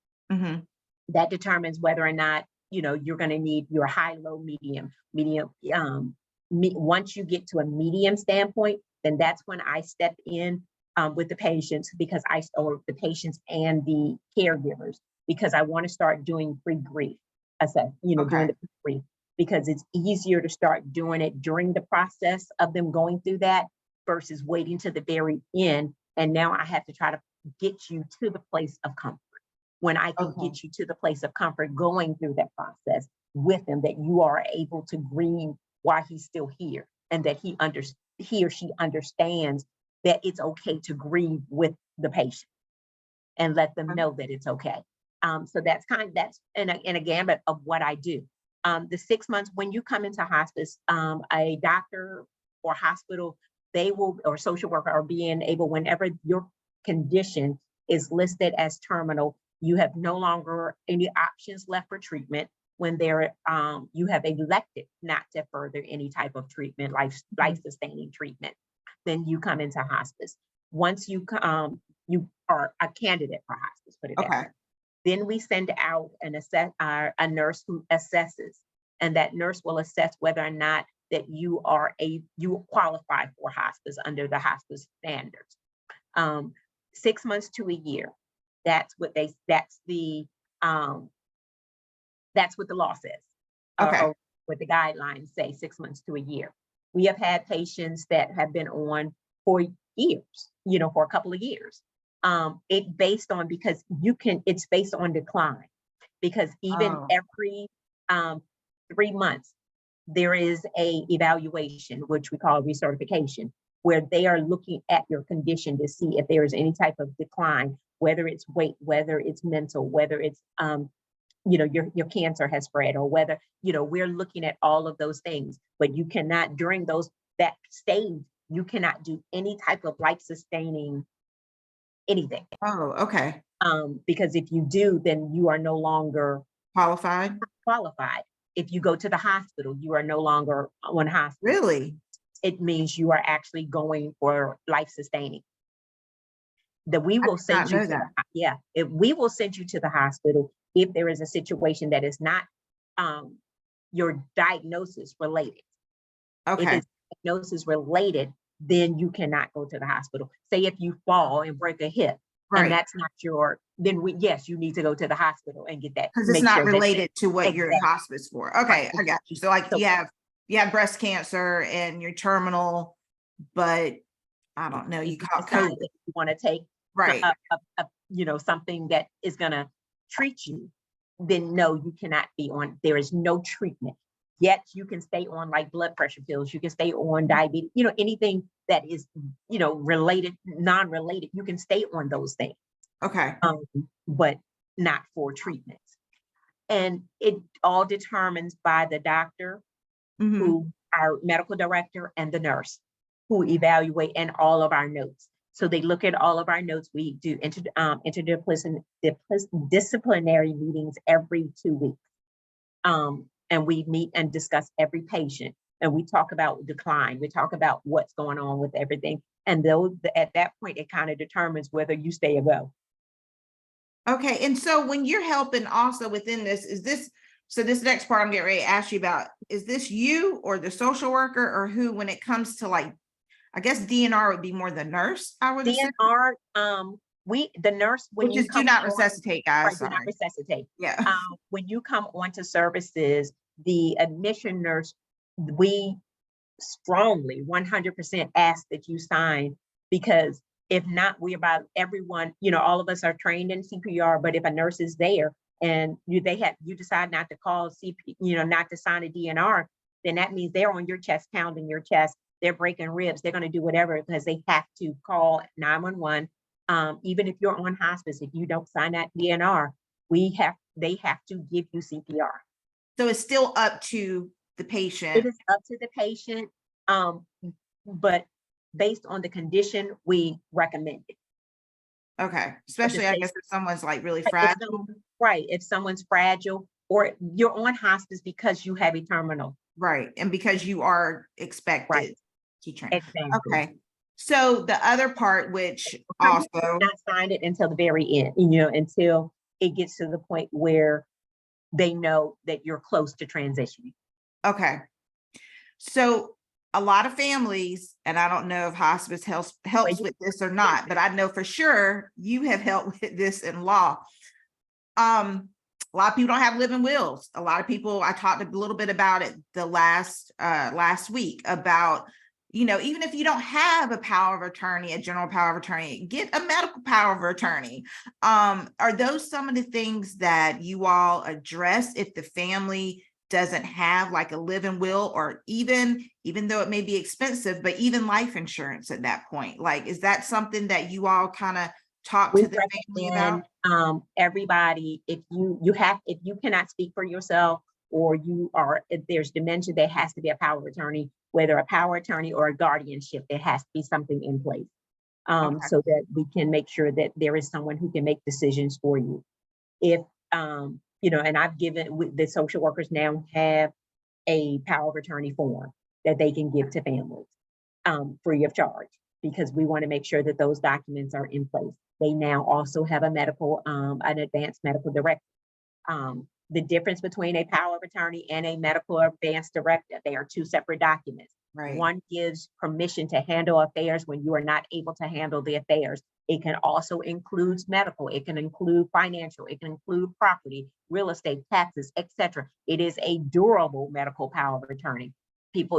that determines whether or not you're going to need your high, low, medium. Once you get to a medium standpoint, then that's when I step in with the patients, or the patients and the caregivers, because I want to start doing pre-grief. Doing the pre-grief, because it's easier to start doing it during the process of them going through that versus waiting to the very end. And now I have to try to get you to the place of comfort. When I can get you to the place of comfort going through that process with them, that you are able to grieve while he's still here, and that he or she understands that it's okay to grieve with the patient, and let them know that it's okay. So that's in a gambit of what I do. The 6 months when you come into hospice, a doctor or hospital, or social worker are being able, whenever your condition is listed as terminal, you have no longer any options left for treatment. When you have elected not to further any type of treatment, life-sustaining treatment, then you come into hospice. Once you are a candidate for hospice, put it that way. Then we send out a nurse who assesses, and that nurse will assess whether or not that you qualify for hospice under the hospice standards. 6 months to a year. That's what the law says. Or what the guidelines say, 6 months to a year. We have had patients that have been on for years, for a couple of years. It's based on decline, because even every 3 months, there is a evaluation, which we call recertification, where they are looking at your condition to see if there is any type of decline, whether it's weight, whether it's mental, whether it's your cancer has spread, or whether we're looking at all of those things. But you cannot, during that stage, you cannot do any type of life-sustaining anything. Because if you do, then you are no longer qualified. If you go to the hospital, you are no longer on hospital. Really? It means you are actually going for life-sustaining. That we will send you we will send you to the hospital if there is a situation that is not your diagnosis related. If it's diagnosis related, then you cannot go to the hospital. Say if you fall and break a hip, and that's not then you need to go to the hospital and get that. Because it's not related to what you're in hospice for. Okay, I got you. So you have breast cancer and you're terminal, but I don't know, you call COVID. You want to take something that is going to treat you, then no, you cannot be on. There is no treatment. Yet you can stay on like blood pressure pills. You can stay on diabetes. Anything that is related, non-related. You can stay on those things. Okay. But not for treatments. And it all determines by the doctor, Mhm. who our medical director, and the nurse who evaluate, and all of our notes. So they look at all of our notes. We do interdisciplinary meetings every 2 weeks. And we meet and discuss every patient, and we talk about decline. We talk about what's going on with everything. And at that point, it kind of determines whether you stay or go. Okay, and so when you're helping also within this, so this next part I'm getting ready to ask you about, is this you or the social worker or who, when it comes to like, I guess DNR would be more the nurse, I would assume, DNR, the nurse, when which you is do come not on, resuscitate, right, guys, do not sorry. resuscitate. Yeah. When you come onto services, the admission nurse, we strongly 100% ask that you sign, because if not, we about everyone, all of us are trained in CPR, but if a nurse is there and you decide not to call not to sign a DNR, then that means they're on your chest, pounding your chest, they're breaking ribs, they're going to do whatever, because they have to call 911. Even if you're on hospice, if you don't sign that DNR, they have to give you CPR. So it's still up to the It patient. is up to the patient, but based on the condition, we recommend it. Okay, especially I guess if someone's like really fragile. Right, if someone's fragile, or you're on hospice because you have a terminal. Right, and because you are Right. expected to train. Exactly. Okay, so the other part, which Sometimes also, you not sign it until the very end, until it gets to the point where they know that you're close to transitioning. okay. So a lot of families, and I don't know if hospice helps with this or not, but I know for sure you have helped with this in law. A lot of people don't have living wills. A lot of people, I talked a little bit about it the last week about, even if you don't have a power of attorney, a general power of attorney, get a medical power of attorney. Are those some of the things that you all address if the family doesn't have like a living will, or even though it may be expensive, but even life insurance at that point? Like, is that something that you all kind of talk to the family about? Everybody, if you cannot speak for yourself, or if there's dementia, there has to be a power of attorney, whether a power of attorney or a guardianship, there has to be something in place. Okay. So that we can make sure that there is someone who can make decisions for you. If, and I've given, the social workers now have a power of attorney form that they can give to families, free of charge, because we want to make sure that those documents are in place. They now also have an advanced medical directive. The difference between a power of attorney and a medical advanced directive, they are two separate documents. Right. One gives permission to handle affairs when you are not able to handle the affairs. It can also include medical, it can include financial, it can include property, real estate, taxes, etc. It is a durable medical power of attorney.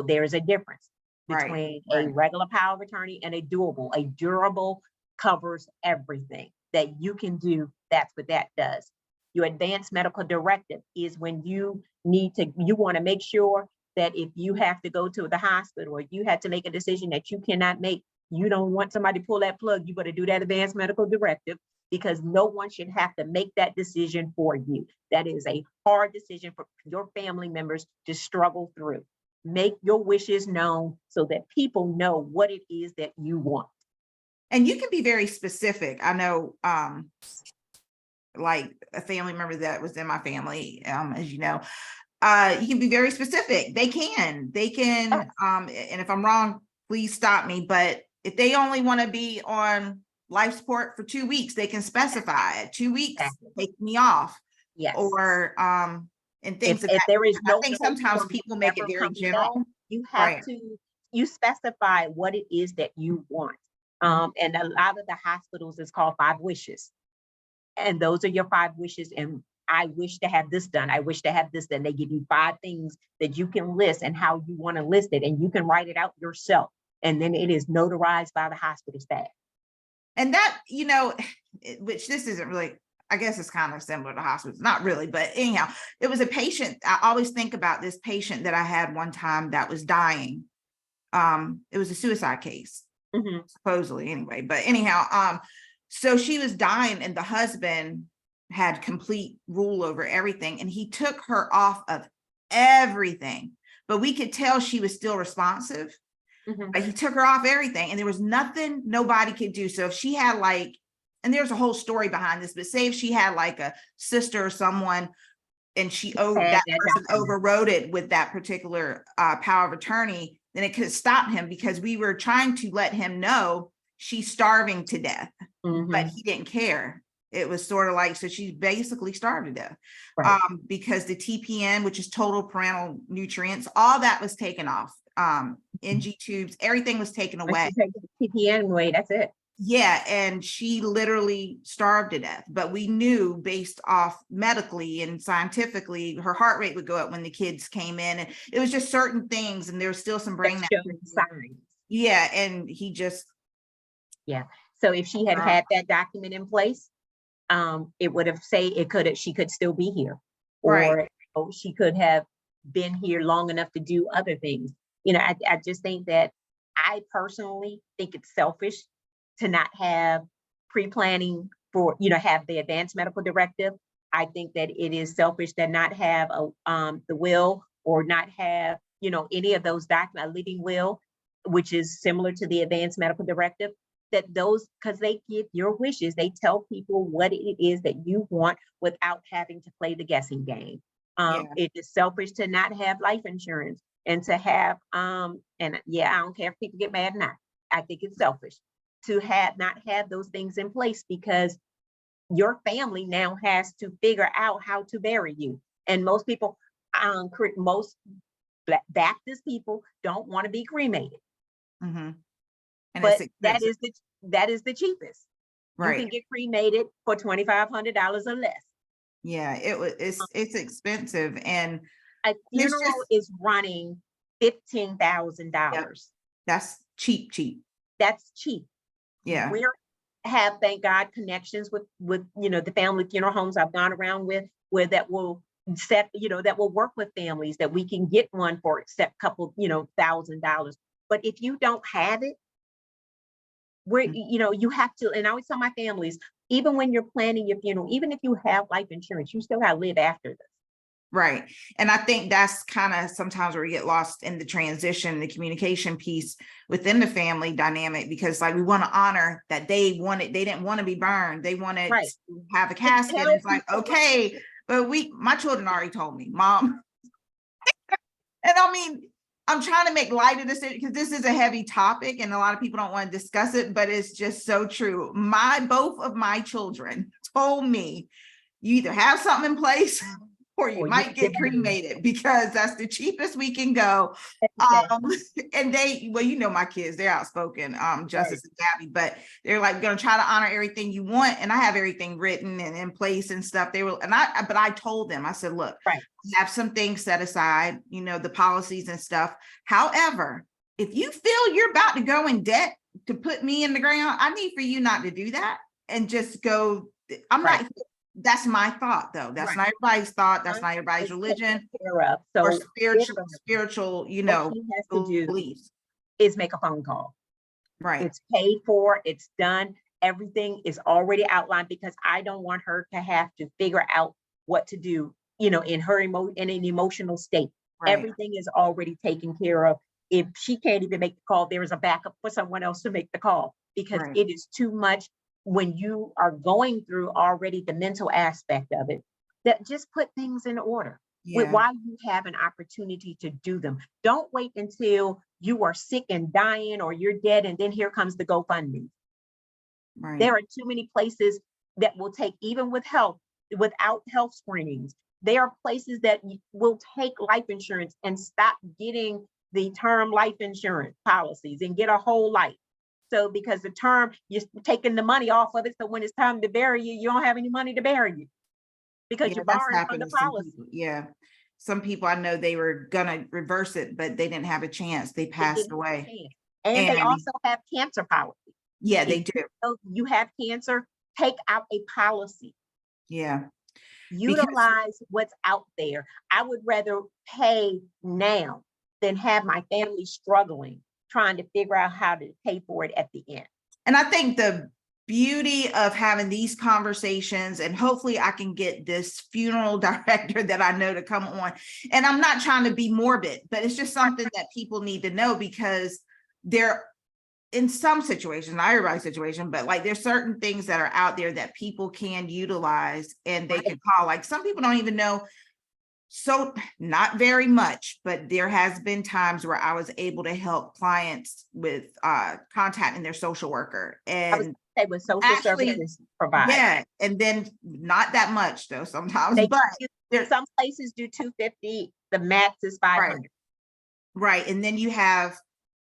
There is a difference between a regular power of attorney and a durable. A durable covers everything that you can do. That's what that does. Your advanced medical directive is when you want to make sure that if you have to go to the hospital, or you had to make a decision that you cannot make, you don't want somebody to pull that plug, you better do that advanced medical directive, because no one should have to make that decision for you. That is a hard decision for your family members to struggle through. Make your wishes known so that people know what it is that you want. And you can be very specific. I know, like a family member that was in my family, as you know, you can be very specific. They can, and if I'm wrong, please stop me. But if they only want to be on life support for 2 weeks, they can specify it. 2 weeks, take me off. Yes. Or, and things if there is no, I think sometimes people make it very general. You have you specify what it is that you want. And a lot of the hospitals is called 5 wishes. And those are your 5 wishes. And I wish to have this done. I wish to have this done. They give you 5 things that you can list and how you want to list it. And you can write it out yourself. And then it is notarized by the hospital staff. And that, which this isn't really, I guess it's kind of similar to hospice, not really, but anyhow, it was a patient. I always think about this patient that I had one time that was dying. It was a suicide case, supposedly anyway, but anyhow, so she was dying, and the husband had complete rule over everything, and he took her off of everything, but we could tell she was still responsive. But he took her off everything, and there was nothing nobody could do. So if she had like, and there's a whole story behind this, but say if she had like a sister or someone, and she owed that person overrode it with that particular power of attorney, then it could stop him, because we were trying to let him know she's starving to death, but he didn't care. It was sort of like, so she's basically starved to death, Right. because the TPN, which is total parental nutrients, all that was taken off. NG tubes, everything was taken away. TPN away, that's it. Yeah, and she literally starved to death. But we knew, based off medically and scientifically, her heart rate would go up when the kids came in, and it was just certain things, and there was still some brain signs. Yeah, and he just, yeah. So if she had had that document in place, it would have she could still be here, or she could have been here long enough to do other things. I just think that, I personally think it's selfish to not have pre-planning for, have the advanced medical directive. I think that it is selfish to not have the will, or not have, any of those documents, a living will, which is similar to the advanced medical directive, because they give your wishes. They tell people what it is that you want without having to play the guessing game. It is selfish to not have life insurance, and to have, I don't care if people get mad or not. I think it's selfish to not have those things in place, because your family now has to figure out how to bury you. And most people, most Baptist people don't want to be cremated. and but that is the cheapest. Right. You can get cremated for $2,500 or less. Yeah, it's expensive, and a funeral is running $15,000. Yep. That's cheap. That's cheap. Yeah. We have, thank God, connections with the family funeral homes I've gone around with, where that will that will work with families, that we can get one for a couple, $1,000. But if you don't have it, you have to, and I always tell my families, even when you're planning your funeral, even if you have life insurance, you still got to live after this. Right. And I think that's kind of sometimes where we get lost in the transition, the communication piece within the family dynamic, because like we want to honor that they didn't want to be burned. They wanted to have a casket. It's like, okay, but my children already told me, Mom. And I mean, I'm trying to make light of this because this is a heavy topic and a lot of people don't want to discuss it, but it's just so true. Both of my children told me, you either have something in place or you might get cremated, because that's the cheapest we can go. And my kids, they're outspoken, Justice and Gabby, but they're like going to try to honor everything you want. And I have everything written and in place and stuff. But I told them, I said, look, have some things set aside, the policies and stuff. However, if you feel you're about to go in debt to put me in the ground, I need for you not to do that and just go. Not. That's my thought, though. That's not everybody's thought. That's not everybody's religion or spiritual, beliefs. Is make a phone call. Right. It's paid for. It's done. Everything is already outlined, because I don't want her to have to figure out what to do, in an emotional state. Right. Everything is already taken care of. If she can't even make the call, there is a backup for someone else to make the call, because it is too much. When you are going through already the mental aspect of it, that just put things in order while you have an opportunity to do them. Don't wait until you are sick and dying or you're dead, and then here comes the GoFundMe. Right. There are too many places that will take, even without health screenings. There are places that will take life insurance and stop getting the term life insurance policies and get a whole life. So because the term, you're taking the money off of it. So when it's time to bury you, you don't have any money to bury you, because you're borrowing from the policy. Some people I know, they were going to reverse it, but they didn't have a chance. They passed away. And they also have cancer policy. Yeah, they do. You have cancer, take out a policy. Yeah. Utilize what's out there. I would rather pay now than have my family struggling, trying to figure out how to pay for it at the end. And I think the beauty of having these conversations, and hopefully I can get this funeral director that I know to come on. And I'm not trying to be morbid, but it's just something that people need to know, because they're in some situations, not everybody's situation, but like there's certain things that are out there that people can utilize and they can call. Like some people don't even know. So not very much, but there has been times where I was able to help clients with contacting their social worker. I was And gonna say with social actually, services provide. yeah, and then not that much though sometimes, They but there's some places do 250, the max is 500. right. And then you have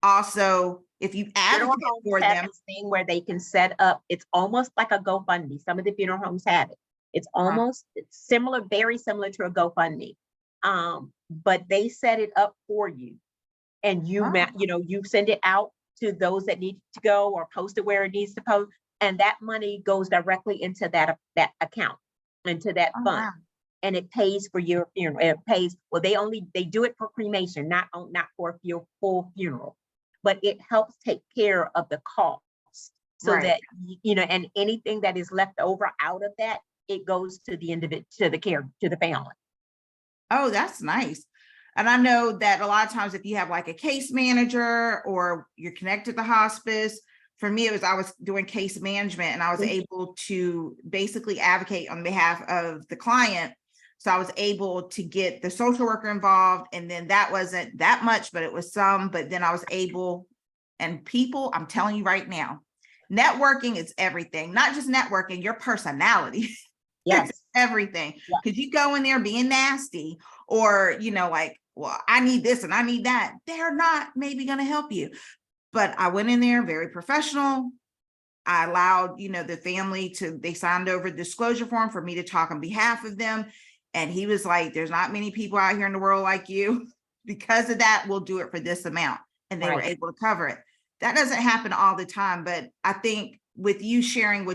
also, if you Funeral advocate homes for have them, this thing where they can set up, it's almost like a GoFundMe. Some of the funeral homes have it. It's almost similar, very similar to a GoFundMe. But they set it up for you, and you send it out to those that need to go, or post it where it needs to post, and that money goes directly into that account, into that oh, fund. wow. And it pays for your funeral. It pays, well, they do it for cremation, not for your full funeral, but it helps take care of the cost, so Right. that, and anything that is left over out of that, it goes to the individual, to the family. Oh, that's nice. And I know that a lot of times if you have like a case manager or you're connected to hospice, for me, I was doing case management, and I was able to basically advocate on behalf of the client. So I was able to get the social worker involved, and then that wasn't that much, but it was some, but then I was able, and people, I'm telling you right now, networking is everything, not just networking, your personality. Yes. Everything. Yeah. Because you go in there being nasty, or, like, well, I need this and I need that. They're not maybe going to help you. But I went in there very professional. I allowed, the family they signed over the disclosure form for me to talk on behalf of them. And he was like, there's not many people out here in the world like you. Because of that, we'll do it for this amount. And they were able to cover it. That doesn't happen all the time. But I think with you sharing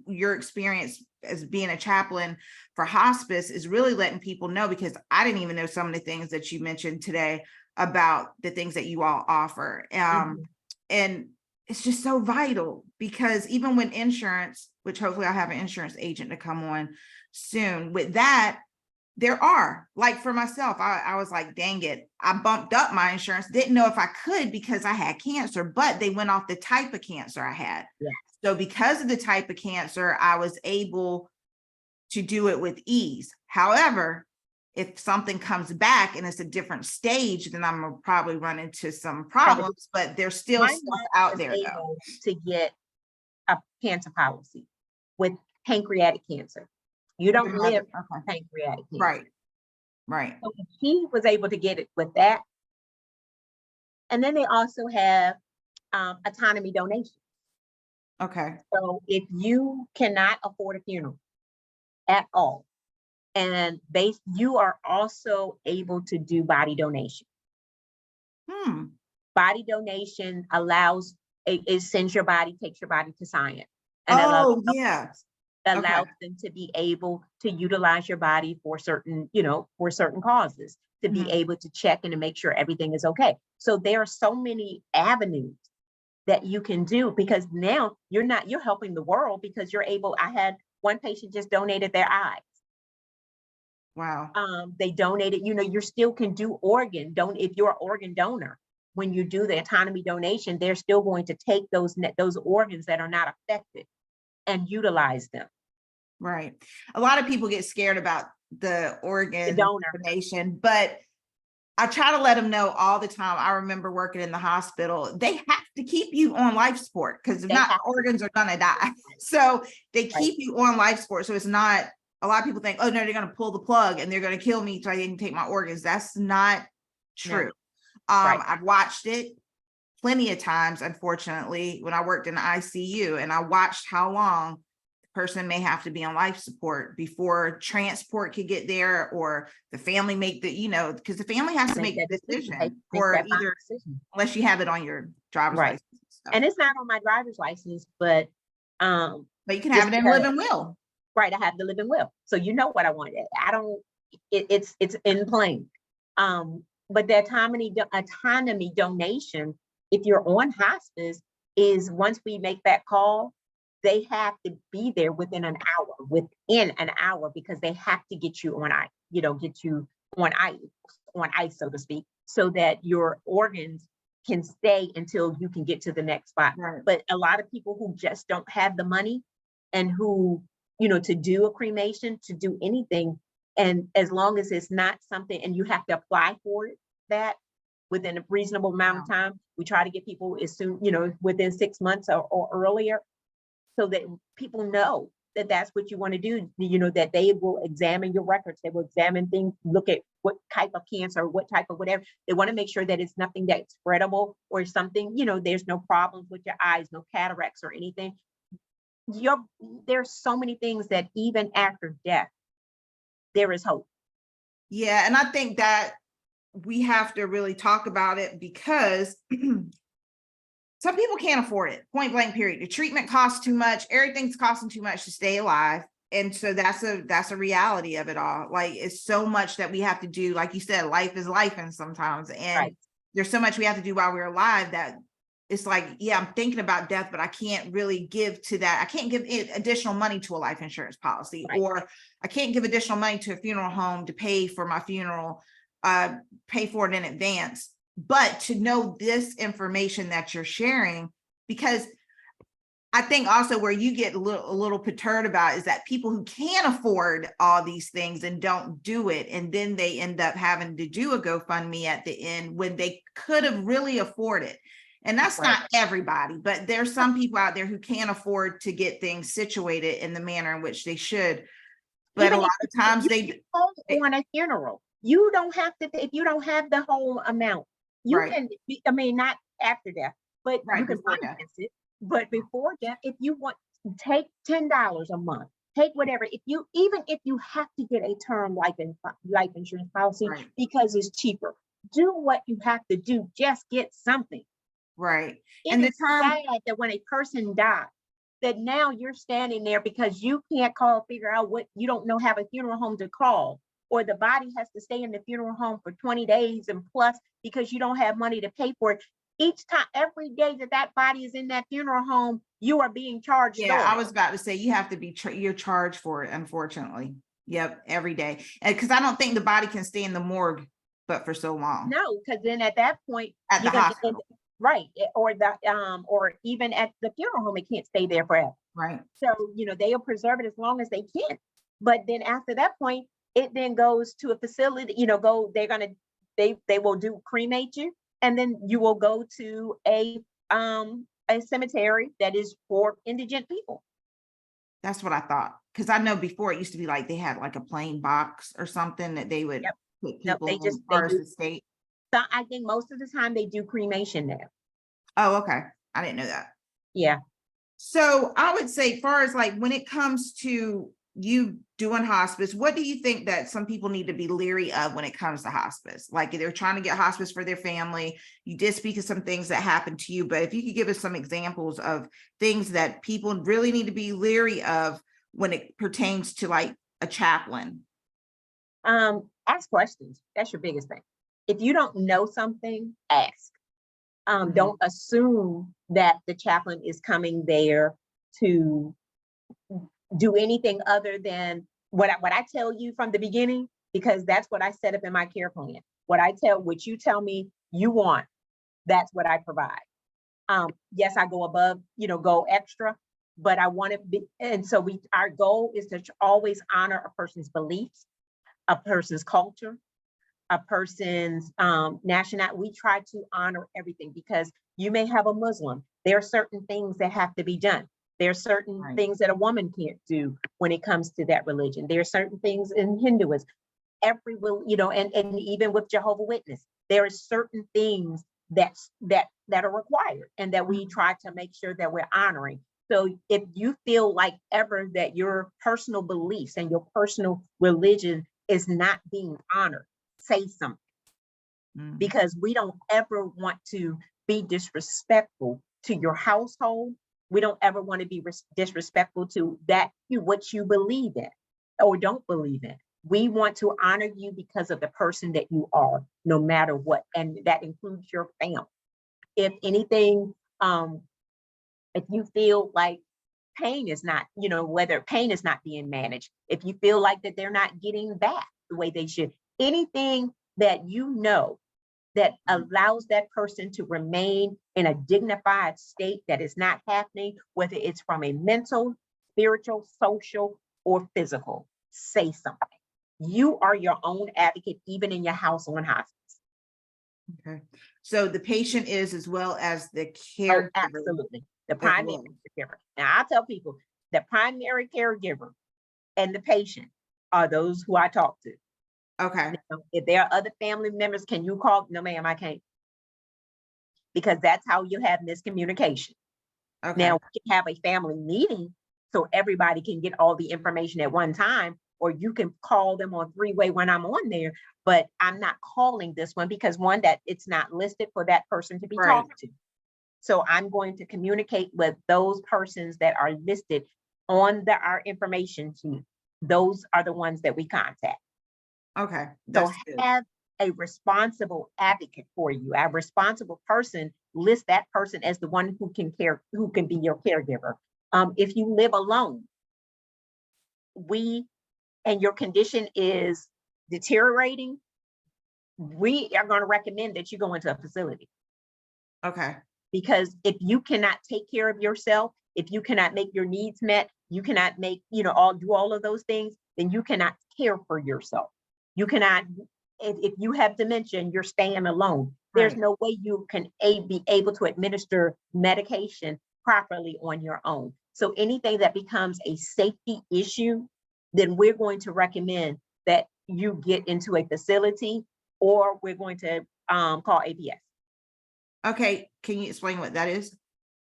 your experience as being a chaplain for hospice is really letting people know, because I didn't even know some of the things that you mentioned today about the things that you all offer. And it's just so vital, because even when insurance, which hopefully I'll have an insurance agent to come on soon with that, there are, like for myself, I was like, dang it, I bumped up my insurance, didn't know if I could because I had cancer, but they went off the type of cancer I had. Yeah. So because of the type of cancer, I was able to do it with ease. However, if something comes back and it's a different stage, then I'm gonna probably run into some problems, but there's still stuff out there though. To get a cancer policy with pancreatic cancer. You don't live with pancreatic cancer. Right. So he was able to get it with that. And then they also have autonomy donation. Okay. So if you cannot afford a funeral at all, and you are also able to do body donation. Body donation allows, it sends your body, takes your body to science. And allows them to be able to utilize your body for certain causes, to be able to check and to make sure everything is okay. So there are so many avenues that you can do, because now you're helping the world, because you're able. I had one patient just donated their eyes. Wow. They donated, you still can do if you're an organ donor, when you do the autonomy donation, they're still going to take those organs that are not affected and utilize them. Right. A lot of people get scared about the organ donation, but I try to let them know all the time. I remember working in the hospital, they have to keep you on life support, because if not, organs are gonna die. So they keep you on life support. So it's not, a lot of people think, oh no, they're gonna pull the plug and they're gonna kill me so I didn't take my organs. That's not true. I've watched it plenty of times, unfortunately, when I worked in the ICU, and I watched how long person may have to be on life support before transport could get there, or the family make because the family has to make the decision, or either unless you have it on your driver's license. And it's not on my driver's license, but you can have it in living will. Right, I have the living will. So you know what I want. It's in plain. But the autonomy donation, if you're on hospice, is once we make that call, they have to be there within an hour, because they have to get you on ice, so to speak, so that your organs can stay until you can get to the next spot. Right. But a lot of people who just don't have the money, and who, to do a cremation, to do anything, and as long as it's not something, and you have to apply for it, that within a reasonable amount of time, we try to get people as soon, within 6 months or earlier, so that people know that that's what you want to do, that they will examine your records, they will examine things, look at what type of cancer, what type of whatever. They want to make sure that it's nothing that's spreadable, or something, there's no problems with your eyes, no cataracts or anything. There's so many things that even after death, there is hope. Yeah, and I think that we have to really talk about it, because some people can't afford it, point blank period. The treatment costs too much, everything's costing too much to stay alive. And so that's a reality of it all. Like, it's so much that we have to do. Like you said, life is life, and sometimes, and Right. there's so much we have to do while we're alive, that it's like, yeah, I'm thinking about death, but I can't really give to that. I can't give additional money to a life insurance policy, Right. or I can't give additional money to a funeral home to pay for my funeral, pay for it in advance. But to know this information that you're sharing, because I think also where you get a little perturbed about is that people who can't afford all these things and don't do it, and then they end up having to do a GoFundMe at the end when they could have really afforded. And that's Right. not everybody, but there's some people out there who can't afford to get things situated in the manner in which they should. But Even a lot of times you want a funeral, you don't have to, if you don't have the whole amount, you Right. can, not after death, but Right, you can before death. finance it. But before death, if you want, take $10 a month, take whatever. Even if you have to get a term life insurance policy, Right. because it's cheaper, do what you have to do. Just get something. Right. And it's sad that when a person dies, that now you're standing there because you can't figure out what, you don't know, have a funeral home to call, or the body has to stay in the funeral home for 20 days and plus, because you don't have money to pay for it. Each time, every day that body is in that funeral home, you are being charged. Yeah, I was about to say, you have to be, you're charged for it, unfortunately. Yep, every day. And because I don't think the body can stay in the morgue, but for so long. No, because then at that point, At the hospital. Right, or even at the funeral home, it can't stay there forever. Right. So, they'll preserve it as long as they can. But then after that point, it then goes to a facility, they will cremate you, and then you will go to a cemetery that is for indigent people. That's what I thought. Because I know before it used to be like they had like a plain box or something that they would put people in as far as the state. So I think most of the time they do cremation now. Oh, okay. I didn't know that. Yeah. So I would say, far as like when it comes to you doing hospice, what do you think that some people need to be leery of when it comes to hospice? Like, they're trying to get hospice for their family. You did speak of some things that happened to you, but if you could give us some examples of things that people really need to be leery of when it pertains to like a chaplain. Ask questions. That's your biggest thing. If you don't know something, ask. Don't assume that the chaplain is coming there to do anything other than what I tell you from the beginning, because that's what I set up in my care plan. What you tell me you want, that's what I provide. Yes, I go above, go extra, but I want to be, and so our goal is to always honor a person's beliefs, a person's culture, a person's nationality. We try to honor everything, because you may have a Muslim. There are certain things that have to be done. There are certain things that a woman can't do when it comes to that religion. There are certain things in Hinduism. And even with Jehovah's Witness, there are certain things that are required, and that we try to make sure that we're honoring. So if you feel like ever that your personal beliefs and your personal religion is not being honored, say something, because we don't ever want to be disrespectful to your household. We don't ever want to be disrespectful to what you believe in or don't believe in. We want to honor you because of the person that you are, no matter what, and that includes your family. If anything, if you feel like pain is not, whether pain is not being managed, if you feel like that they're not getting back the way they should, anything that that allows that person to remain in a dignified state that is not happening, whether it's from a mental, spiritual, social, or physical, say something. You are your own advocate, even in your house on hospice. Okay. So the patient is as well as the Oh, caregiver. absolutely. The as primary well. caregiver. Now, I tell people the primary caregiver and the patient are those who I talk to. Okay. Now, if there are other family members, can you call? No, ma'am, I can't. Because that's how you have miscommunication. Okay. Now, we can have a family meeting so everybody can get all the information at one time, or you can call them on three-way when I'm on there, but I'm not calling this one because one, that it's not listed for that person to be Right. talked to. So I'm going to communicate with those persons that are listed on our information sheet. Those are the ones that we contact. Okay. So That's good. have a responsible advocate for you. A responsible person, list that person as the one who can be your caregiver. If you live alone, and your condition is deteriorating, we are going to recommend that you go into a facility. Okay. Because if you cannot take care of yourself, if you cannot make your needs met, you cannot make, do all of those things, then you cannot care for yourself. You cannot, if you have dementia and you're staying alone, there's Right. no way you can be able to administer medication properly on your own. So anything that becomes a safety issue, then we're going to recommend that you get into a facility, or we're going to call APS. Okay. Can you explain what that is?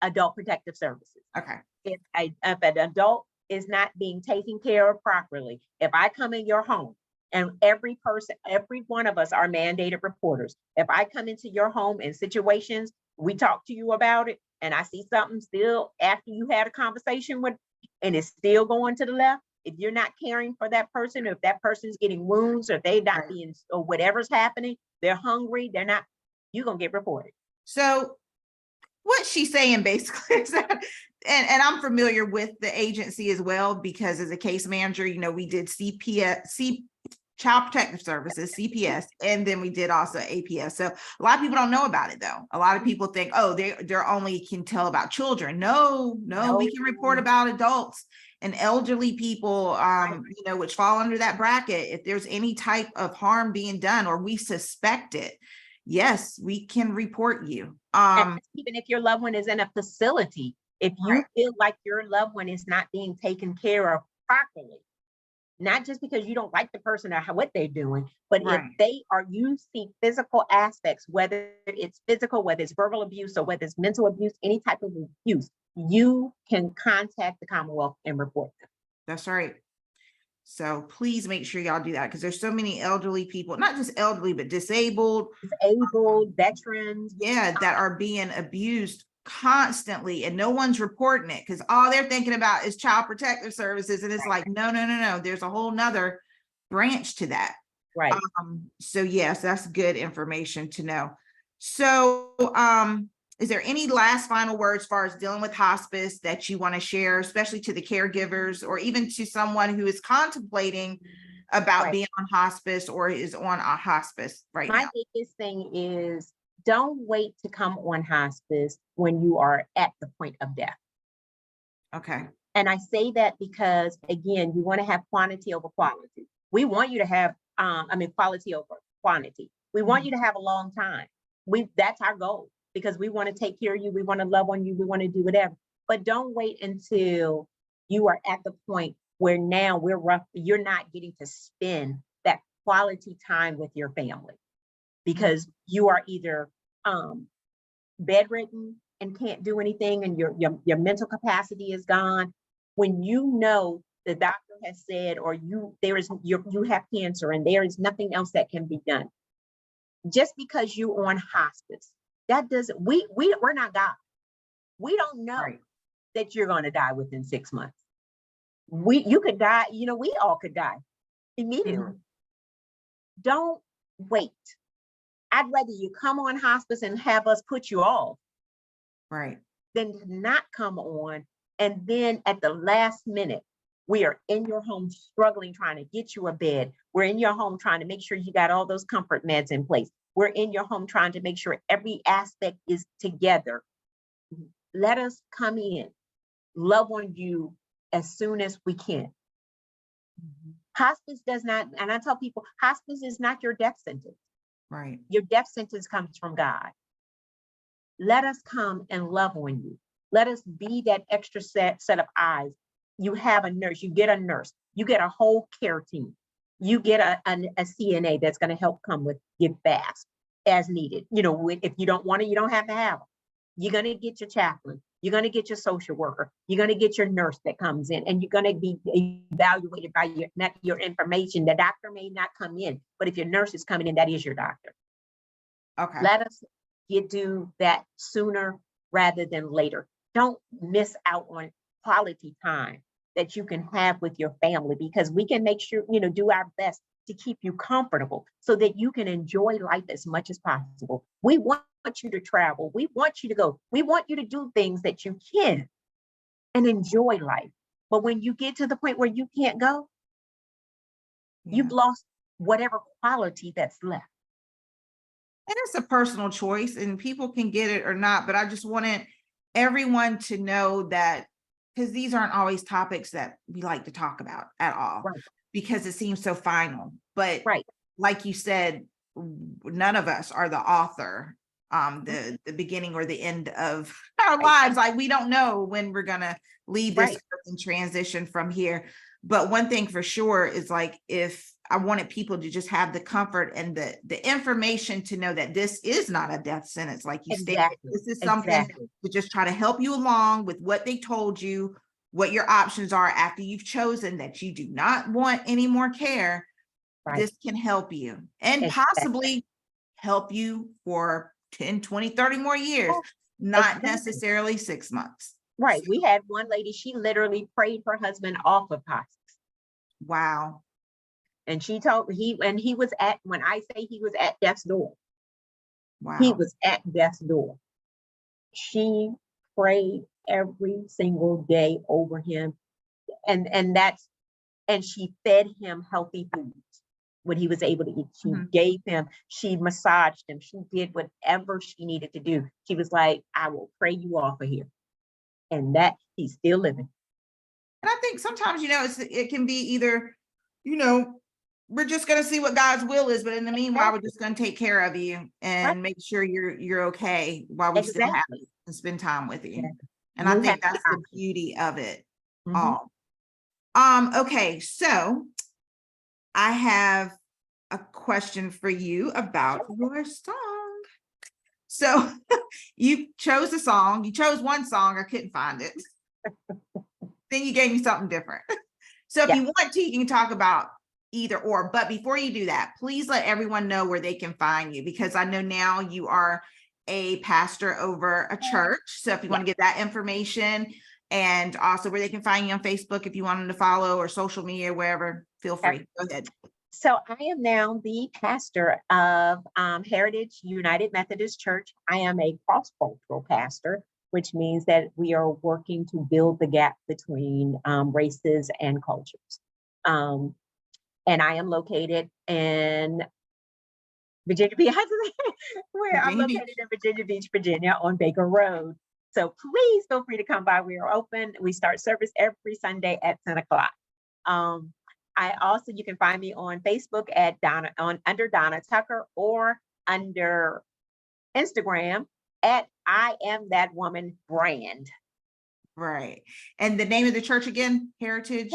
Adult Protective Services. Okay. If an adult is not being taken care of properly, if I come in your home, and every one of us are mandated reporters. If I come into your home in situations, we talk to you about it, and I see something still after you had a conversation with, and it's still going to the left, if you're not caring for that person, or if that person's getting wounds, or they not being, or whatever's happening, they're hungry, you're going to get reported. So what she's saying basically is that, and I'm familiar with the agency as well, because as a case manager, we did Child Protective Services, CPS, and then we did also APS. So a lot of people don't know about it though. A lot of people think, oh, they're only can tell about children. No, we can report about adults and elderly people, which fall under that bracket. If there's any type of harm being done, or we suspect it, yes, we can report you. And even if your loved one is in a facility, if you feel like your loved one is not being taken care of properly, not just because you don't like the person or what they're doing, but if you see physical aspects, whether it's physical, whether it's verbal abuse, or whether it's mental abuse, any type of abuse, you can contact the Commonwealth and report them. That's right. So please make sure y'all do that, because there's so many elderly people, not just elderly, but disabled, veterans, that are being abused constantly, and no one's reporting it because all they're thinking about is Child Protective Services, and it's like, no, there's a whole nother branch to that. Right. So yes, that's good information to know. So is there any last final words as far as dealing with hospice that you want to share, especially to the caregivers, or even to someone who is contemplating about being on hospice or is on a hospice right now? My biggest thing is, don't wait to come on hospice when you are at the point of death. Okay. And I say that because, again, you want to have quantity over quality. We want you to have, quality over quantity. We want you to have a long time. That's our goal, because we want to take care of you. We want to love on you. We want to do whatever. But don't wait until you are at the point where now you're not getting to spend that quality time with your family, because you are either bedridden and can't do anything, and your mental capacity is gone. When the doctor has said, or you have cancer and there is nothing else that can be done, just because you're on hospice, that doesn't, we're not God. We don't know that you're going to die within 6 months. You could die, we all could die immediately. Don't wait. I'd rather you come on hospice and have us put you off, than to not come on And then at the last minute, we are in your home struggling, trying to get you a bed. We're in your home trying to make sure you got all those comfort meds in place. We're in your home trying to make sure every aspect is together. Let us come in, love on you as soon as we can. Hospice does not, and I tell people, hospice is not your death sentence. Right. Your death sentence comes from God. Let us come and love on you. Let us be that extra set of eyes. You have a nurse, you get a nurse, you get a whole care team. You get a CNA that's going to help come with give baths as needed. You know, if you don't want it, you don't have to have them. You're going to get your chaplain. You're going to get your social worker. You're going to get your nurse that comes in, and you're going to be evaluated by your information. The doctor may not come in, but if your nurse is coming in, that is your doctor. Okay. Let us do that sooner rather than later. Don't miss out on quality time that you can have with your family, because we can make sure, do our best to keep you comfortable so that you can enjoy life as much as possible. We want you to travel. We want you to go. We want you to do things that you can and enjoy life. But when you get to the point where you can't go, you've lost whatever quality that's left. And it's a personal choice, and people can get it or not, but I just wanted everyone to know that, because these aren't always topics that we like to talk about at all, Right. because it seems so final. But Right. like you said, none of us are the author, the beginning or the end of our lives. Like, we don't know when we're gonna leave this earth and transition from here. But one thing for sure is, like, if I wanted people to just have the comfort and the information to know that this is not a death sentence, like you stated. This is something to just try to help you along with what they told you, what your options are after you've chosen that you do not want any more care. This can help you and possibly help you for 10, 20, 30 more years, not necessarily 6 months. Right. We had one lady, she literally prayed her husband off of hospice. Wow. And she told he was at, when I say he was at death's door. Wow. He was at death's door. She prayed every single day over him. And she fed him healthy foods when he was able to eat. She gave him, she massaged him. She did whatever she needed to do. She was like, I will pray you off of here. And that he's still living. And I think sometimes, it can be either, we're just going to see what God's will is, but in the meanwhile, we're just going to take care of you and make sure you're okay while we still have it and spend time with you. And I think that's the beauty of it all. Okay, so I have a question for you about your song. So you chose a song. You chose one song. I couldn't find it. Then you gave me something different. So if you want to, you can talk about either or. But before you do that, please let everyone know where they can find you, because I know now you are a pastor over a church. So if you want to get that information, and also where they can find you on Facebook if you want them to follow, or social media, wherever, feel free. Go ahead. So I am now the pastor of Heritage United Methodist Church. I am a cross-cultural pastor, which means that we are working to build the gap between races and cultures. And I am located in Virginia Beach, I'm located in Virginia Beach, Virginia, on Baker Road. So please feel free to come by. We are open. We start service every Sunday at 10 o'clock. You can find me on Facebook at under Donna Tucker, or under Instagram at I Am That Woman brand. Right. And the name of the church again? Heritage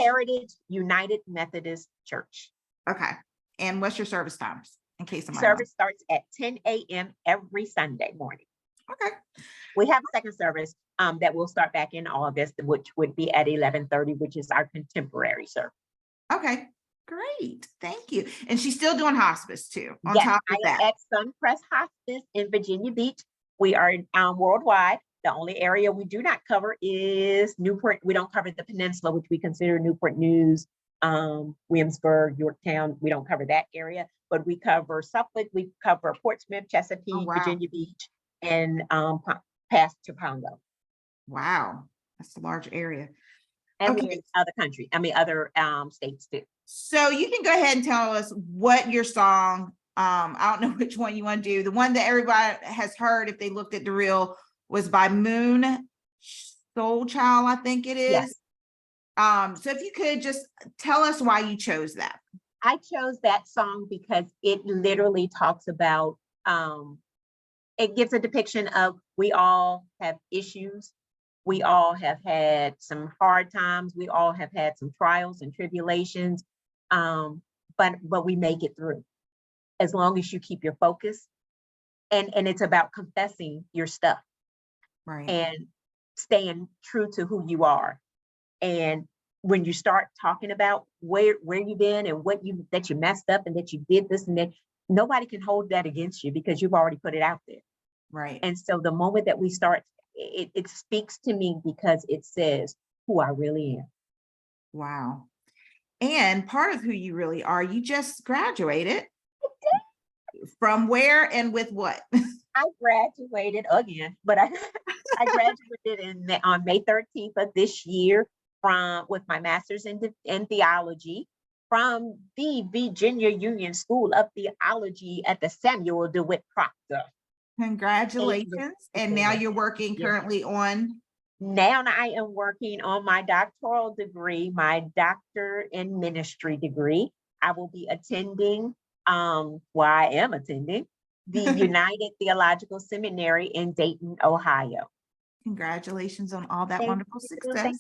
United Methodist Church. Okay. And what's your service times, in case somebody Service starts at 10 a.m. every Sunday morning. Okay. We have a second service that will start back in August, which would be at 11:30, which is our contemporary service. Okay. Great. Thank you. And she's still doing hospice too, on Yes, top of I that. am at Suncrest Hospice in Virginia Beach. We are worldwide. The only area we do not cover is Newport. We don't cover the peninsula, which we consider Newport News, Williamsburg, Yorktown. We don't cover that area, but we cover Suffolk. We cover Portsmouth, Chesapeake, Virginia Beach, and past Chicago. Wow. That's a large area. And we're Okay. in other country, other states too. So you can go ahead and tell us what your song, I don't know which one you want to do. The one that everybody has heard, if they looked at the reel, was by Moon Soul Child, I think it Yes. is. So if you could just tell us why you chose that. I chose that song because it literally talks about, it gives a depiction of we all have issues. We all have had some hard times. We all have had some trials and tribulations. But we make it through as long as you keep your focus. And it's about confessing your stuff Right. and staying true to who you are. And when you start talking about where you've been and that you messed up and that you did this and that, nobody can hold that against you because you've already put it out there. Right. And so the moment that we start, it speaks to me because it says who I really am. Wow. And part of who you really are, you just graduated. From where and with what? I graduated again, but I graduated on May 13th of this year with my master's in theology from the Virginia Union School of Theology at the Samuel DeWitt Proctor. Congratulations. And now you're working currently on? Now I am working on my doctoral degree, my doctor in ministry degree. I will be attending, I am attending the United Theological Seminary in Dayton, Ohio. Congratulations on all that Thank wonderful you, success.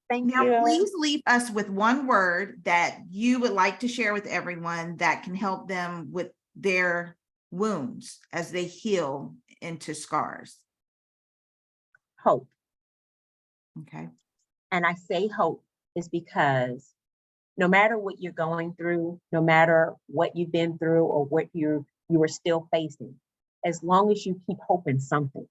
Thank Now, you. please leave us with one word that you would like to share with everyone that can help them with their wounds as they heal into scars. Hope. Okay. And I say hope is because no matter what you're going through, no matter what you've been through or what you are still facing, as long as you keep hoping something,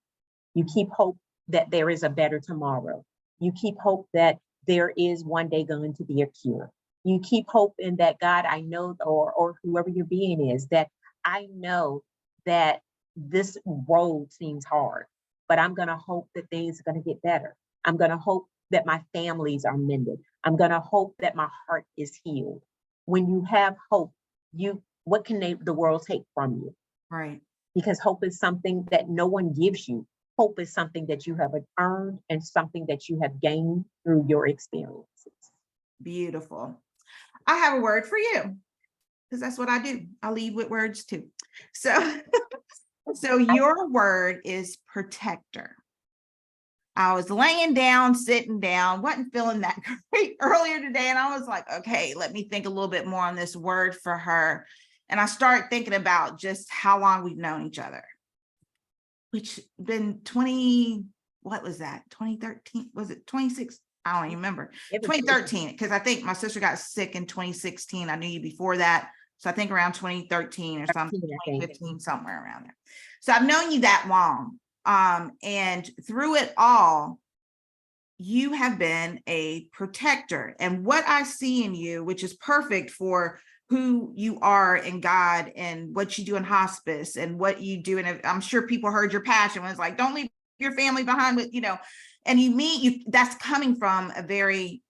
you keep hope that there is a better tomorrow. You keep hope that there is one day going to be a cure. You keep hoping that God, I know, or whoever your being is, that I know that this road seems hard, but I'm going to hope that things are going to get better. I'm going to hope that my families are mended. I'm going to hope that my heart is healed. When you have hope, what can the world take from you? Right. Because hope is something that no one gives you. Hope is something that you have earned and something that you have gained through your experiences. Beautiful. I have a word for you because that's what I do. I lead with words too. So your word is protector. I was laying down, sitting down, wasn't feeling that great earlier today. And I was like, okay, let me think a little bit more on this word for her. And I started thinking about just how long we've known each other, which been 20, what was that? 2013? Was it 26? I don't even remember. 2013, because I think my sister got sick in 2016. I knew you before that. So I think around 2013 or something, 2015, somewhere around there. So I've known you that long. And through it all, you have been a protector. And what I see in you, which is perfect for who you are in God and what you do in hospice and what you do. And I'm sure people heard your passion when it's like, don't leave your family behind with, and that's coming from a very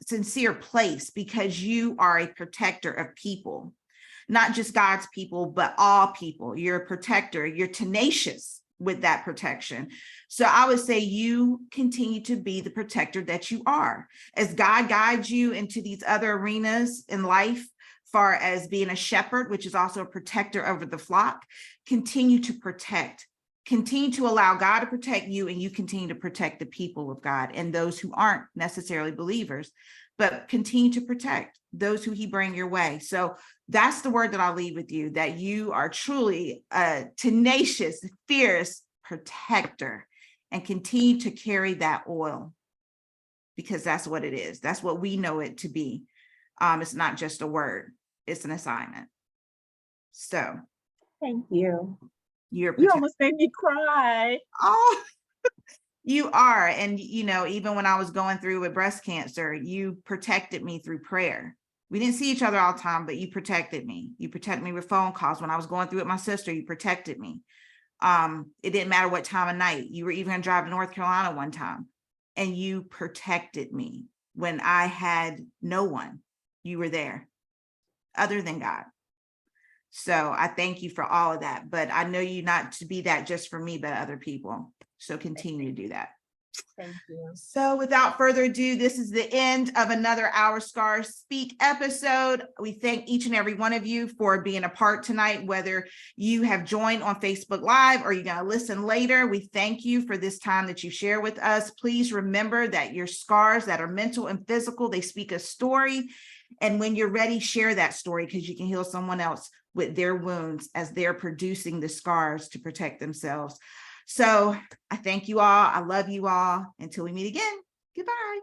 sincere place because you are a protector of people, not just God's people, but all people. You're a protector. You're tenacious with that protection. So I would say you continue to be the protector that you are. As God guides you into these other arenas in life, far as being a shepherd, which is also a protector over the flock, continue to protect, continue to allow God to protect you, and you continue to protect the people of God and those who aren't necessarily believers, but continue to protect those who he bring your way. So that's the word that I'll leave with you, that you are truly a tenacious, fierce protector and continue to carry that oil because that's what it is. That's what we know it to be. It's not just a word, it's an assignment. So thank you. You almost made me cry. Oh, you are. And, even when I was going through with breast cancer, you protected me through prayer. We didn't see each other all the time, but you protected me. You protected me with phone calls. When I was going through with my sister, you protected me. It didn't matter what time of night. You were even going to drive to North Carolina one time. and you protected me when I had no one. You were there other than God. So I thank you for all of that, but I know you not to be that just for me, but other people. So continue to do that. Thank you. So without further ado, this is the end of another Our Scars Speak episode. We thank each and every one of you for being a part tonight, whether you have joined on Facebook Live or you're going to listen later. We thank you for this time that you share with us. Please remember that your scars that are mental and physical, they speak a story. And when you're ready, share that story, because you can heal someone else with their wounds as they're producing the scars to protect themselves. So I thank you all. I love you all. Until we meet again. Goodbye.